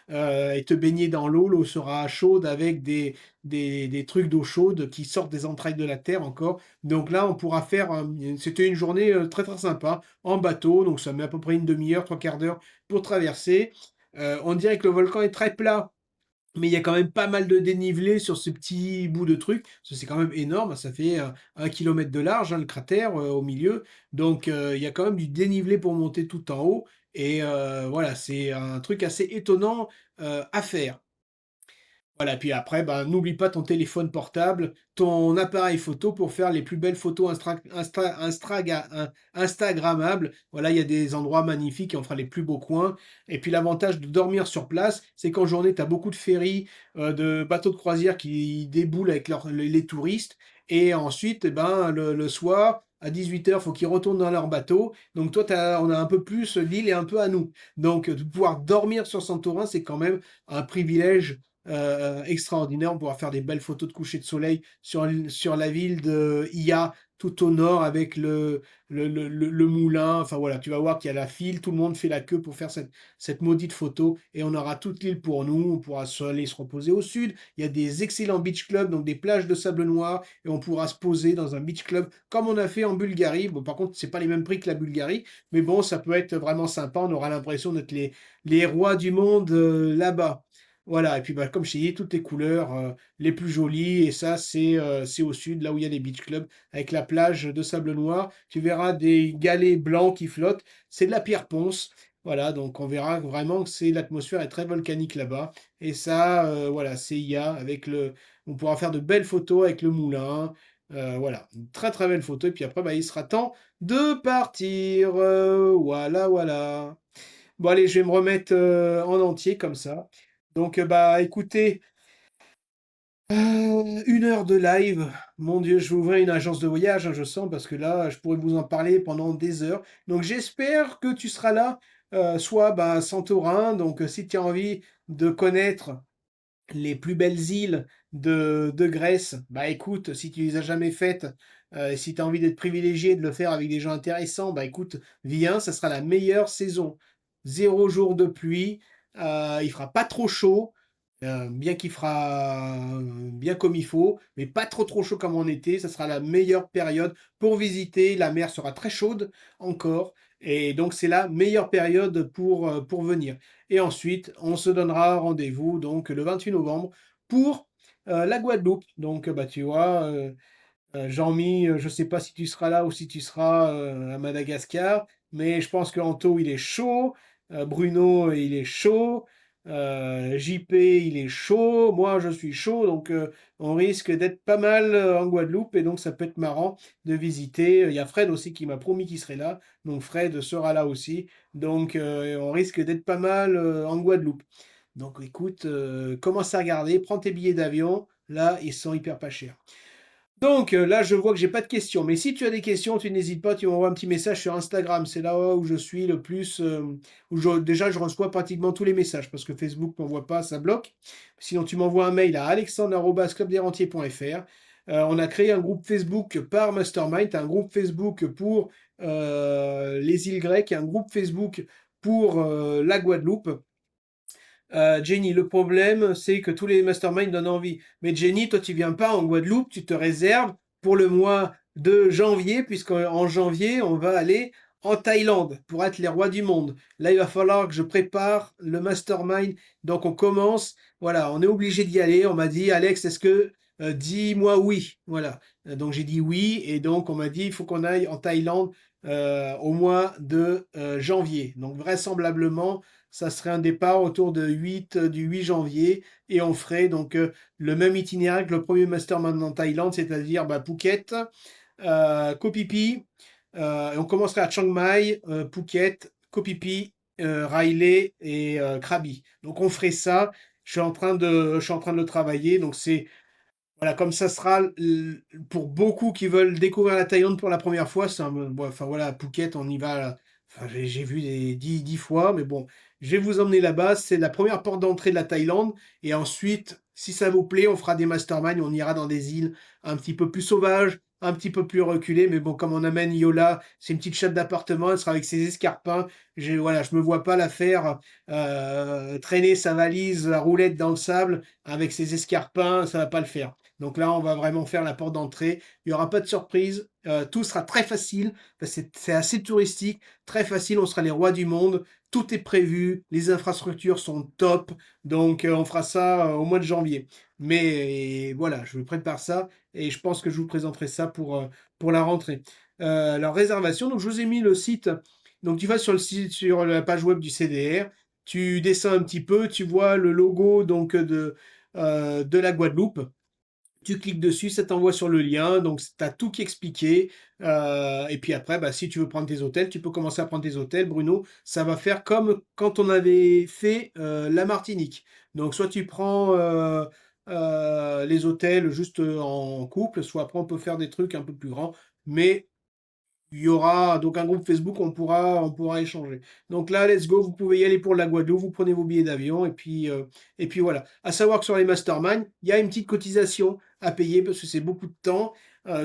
et te baigner dans l'eau. L'eau sera chaude avec des trucs d'eau chaude qui sortent des entrailles de la terre encore. Donc là, on pourra faire... C'était une journée très très sympa en bateau. Donc ça met à peu près une demi-heure, trois quarts d'heure pour traverser. On dirait que le volcan est très plat mais il y a quand même pas mal de dénivelé sur ce petit bout de truc, parce que c'est quand même énorme, ça fait 1 km de large, hein, le cratère au milieu, donc il y a quand même du dénivelé pour monter tout en haut, et voilà, c'est un truc assez étonnant à faire. Voilà, puis après, ben, n'oublie pas ton téléphone portable, ton appareil photo pour faire les plus belles photos Instagrammables. Voilà, il y a des endroits magnifiques et on fera les plus beaux coins. Et puis l'avantage de dormir sur place, c'est qu'en journée, tu as beaucoup de ferries, de bateaux de croisière qui déboulent avec les touristes. Et ensuite, eh ben, le soir, à 18 h, il faut qu'ils retournent dans leur bateau. Donc toi, on a un peu plus l'île et un peu à nous. Donc de pouvoir dormir sur Santorin, c'est quand même un privilège extraordinaire. On pourra faire des belles photos de coucher de soleil sur la ville de Ia, tout au nord, avec le moulin. Enfin voilà, tu vas voir qu'il y a la file, tout le monde fait la queue pour faire cette maudite photo, et on aura toute l'île pour nous. On pourra aller se reposer au sud. Il y a des excellents beach clubs, donc des plages de sable noir, et on pourra se poser dans un beach club comme on a fait en Bulgarie. Bon, par contre, c'est pas les mêmes prix que la Bulgarie, mais bon, ça peut être vraiment sympa. On aura l'impression d'être les rois du monde là-bas. Voilà, et puis bah, comme je t'ai dit, toutes les couleurs les plus jolies, et ça c'est au sud, là où il y a les beach clubs, avec la plage de sable noir. Tu verras des galets blancs qui flottent, c'est de la pierre ponce. Voilà, donc on verra vraiment que l'atmosphère est très volcanique là-bas. Et ça, voilà, c'est IA avec on pourra faire de belles photos avec le moulin. Voilà, une très très belle photo. Et puis après, bah, il sera temps de partir. Voilà, voilà. Bon, allez, je vais me remettre en entier comme ça. Donc, bah, écoutez, 1 heure de live. Mon Dieu, je vais ouvrir une agence de voyage, hein, je sens, parce que là, je pourrais vous en parler pendant des heures. Donc j'espère que tu seras là, soit, bah, à Santorin, donc si tu as envie de connaître les plus belles îles de Grèce, bah écoute, si tu les as jamais faites, si tu as envie d'être privilégié, de le faire avec des gens intéressants, bah écoute, viens, ça sera la meilleure saison. 0 jour de pluie, il fera pas trop chaud, bien qu'il fera bien comme il faut, mais pas trop chaud comme en été. Ça sera la meilleure période pour visiter. La mer sera très chaude encore, et donc c'est la meilleure période pour venir. Et ensuite, on se donnera rendez-vous donc le 28 novembre pour la Guadeloupe. Donc, bah, tu vois, Jean-Mi, je sais pas si tu seras là ou si tu seras à Madagascar, mais je pense que Anto, il est chaud, Bruno, il est chaud, JP, il est chaud, moi, je suis chaud, donc on risque d'être pas mal en Guadeloupe, et donc ça peut être marrant de visiter. Il y a Fred aussi qui m'a promis qu'il serait là, donc Fred sera là aussi, donc on risque d'être pas mal en Guadeloupe. Donc écoute, commence à regarder, prends tes billets d'avion, là, ils sont hyper pas chers. Donc là, je vois que j'ai pas de questions. Mais si tu as des questions, tu n'hésites pas, tu m'envoies un petit message sur Instagram. C'est là où je suis le plus, déjà je reçois pratiquement tous les messages parce que Facebook m'envoie pas, ça bloque. Sinon, tu m'envoies un mail à alexandre@clubdesrentiers.fr. On a créé un groupe Facebook par Mastermind, un groupe Facebook pour les îles grecques, et un groupe Facebook pour la Guadeloupe. Jenny, le problème, c'est que tous les masterminds donnent envie. Mais Jenny, toi, tu viens pas en Guadeloupe, tu te réserves pour le mois de janvier, puisqu'en janvier, on va aller en Thaïlande pour être les rois du monde. Là, il va falloir que je prépare le mastermind. Donc, on commence. Voilà, on est obligé d'y aller. On m'a dit, Alex, est-ce que dis-moi oui. Voilà. Donc, j'ai dit oui. Et donc, on m'a dit, il faut qu'on aille en Thaïlande au mois de janvier. Donc, vraisemblablement, ça serait un départ autour du 8 janvier, et on ferait donc le même itinéraire que le premier mastermind en Thaïlande, c'est-à-dire bah, Phuket, Koh Phi Phi, et on commencerait à Chiang Mai, Phuket, Koh Phi Phi, Railay et Krabi. Donc on ferait ça. Je suis en train de le travailler. Donc c'est voilà, comme ça sera pour beaucoup qui veulent découvrir la Thaïlande pour la première fois. Bon, enfin voilà, Phuket, on y va. Enfin, j'ai vu 10 fois, mais bon, je vais vous emmener là-bas. C'est la première porte d'entrée de la Thaïlande. Et ensuite, si ça vous plaît, on fera des masterminds. On ira dans des îles un petit peu plus sauvages, un petit peu plus reculées. Mais bon, comme on amène Yola, c'est une petite chatte d'appartement. Elle sera avec ses escarpins. Voilà, je me vois pas la faire traîner sa valise, la roulette dans le sable avec ses escarpins. Ça va pas le faire. Donc là, on va vraiment faire la porte d'entrée. Il n'y aura pas de surprise. Tout sera très facile. C'est assez touristique, très facile. On sera les rois du monde. Tout est prévu. Les infrastructures sont top. Donc on fera ça au mois de janvier. Mais voilà, je vous prépare ça et je pense que je vous présenterai ça pour la rentrée. Alors réservation. Donc je vous ai mis le site. Donc tu vas sur le site, sur la page web du CDR. Tu descends un petit peu. Tu vois le logo donc de la Guadeloupe. Tu cliques dessus, ça t'envoie sur le lien, donc tu as tout qui est expliqué. Et puis après, bah, si tu veux prendre tes hôtels, tu peux commencer à prendre tes hôtels, Bruno. Ça va faire comme quand on avait fait la Martinique. Donc soit tu prends les hôtels juste en couple, soit après on peut faire des trucs un peu plus grands. Mais il y aura donc un groupe Facebook, on pourra échanger. Donc là, let's go, vous pouvez y aller pour la Guadeloupe, vous prenez vos billets d'avion, et puis voilà. À savoir que sur les masterminds, il y a une petite cotisation à payer parce que c'est beaucoup de temps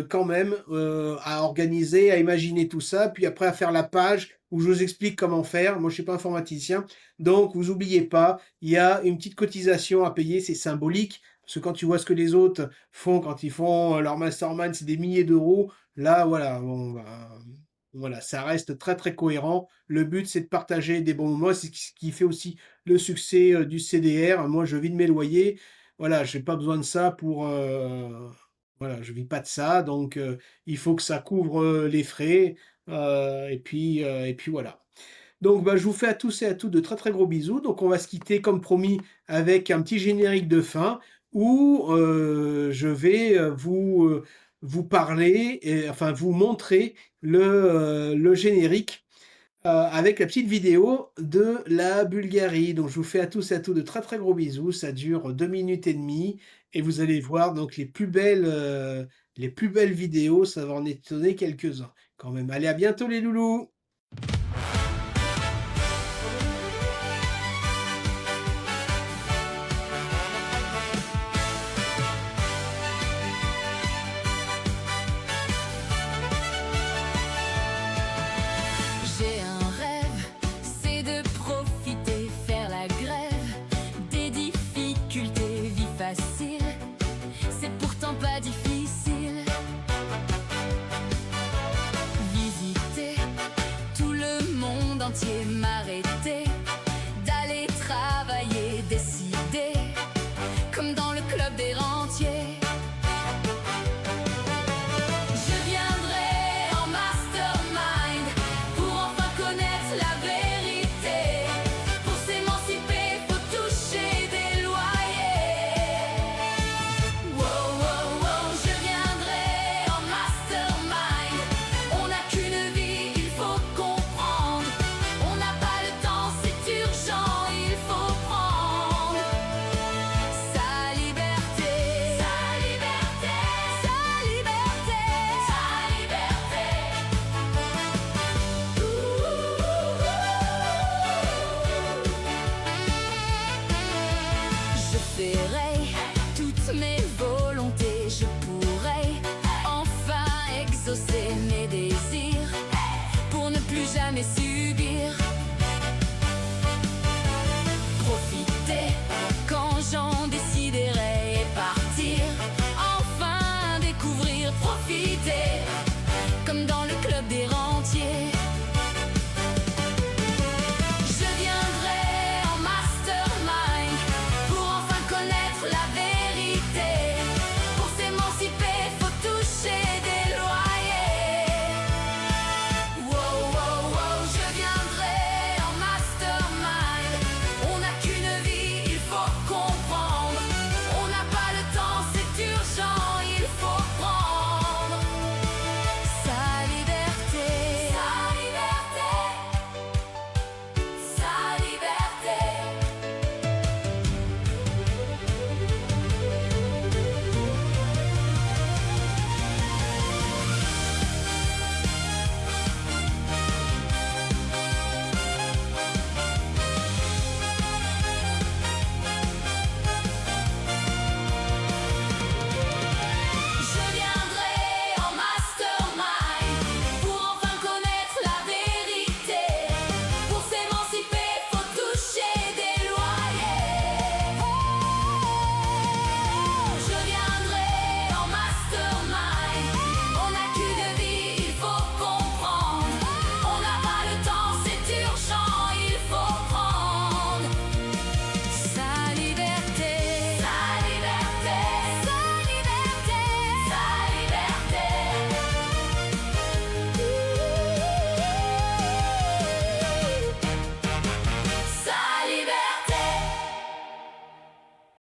quand même à organiser, à imaginer tout ça, puis après à faire la page où je vous explique comment faire. Moi, je suis pas informaticien, donc vous oubliez pas, il y a une petite cotisation à payer, c'est symbolique. Parce que quand tu vois ce que les autres font quand ils font leur mastermind, c'est des milliers d'euros. Là, voilà, bon, bah, voilà, ça reste très très cohérent. Le but, c'est de partager des bons moments. C'est ce qui fait aussi le succès du CDR. Moi, je vis de mes loyers. Voilà, j'ai pas besoin de ça pour. Voilà, je vis pas de ça, donc il faut que ça couvre les frais. Et puis voilà. Donc, bah, je vous fais à tous et à toutes de très très gros bisous. Donc, on va se quitter comme promis avec un petit générique de fin où je vais vous parler, et, enfin vous montrer le générique avec la petite vidéo de la Bulgarie. Donc, je vous fais à tous et à toutes de très très gros bisous. Ça dure 2 minutes et demie. et vous allez voir donc les plus belles vidéos, ça va en étonner quelques-uns quand même. Allez, à bientôt les loulous! J'ai un rêve, c'est de profiter, faire la grève des difficultés, vie facile, c'est pourtant pas difficile. Visiter tout le monde entier, m'arrêter, d'aller travailler, décider, comme dans le club des rentiers. Je viendrai en mastermind pour enfin connaître la vérité. Pour s'émanciper, faut toucher des loyers. Wow, wow, wow, je viendrai en mastermind. On n'a qu'une vie, il faut comprendre. On n'a pas le temps, c'est urgent, il faut prendre sa liberté, sa liberté, sa liberté, sa liberté. Je ferai toutes mes volontés, je pourrai enfin exaucer mes désirs pour ne plus jamais subir. Profiter quand j'en déciderai et partir, enfin découvrir, profiter.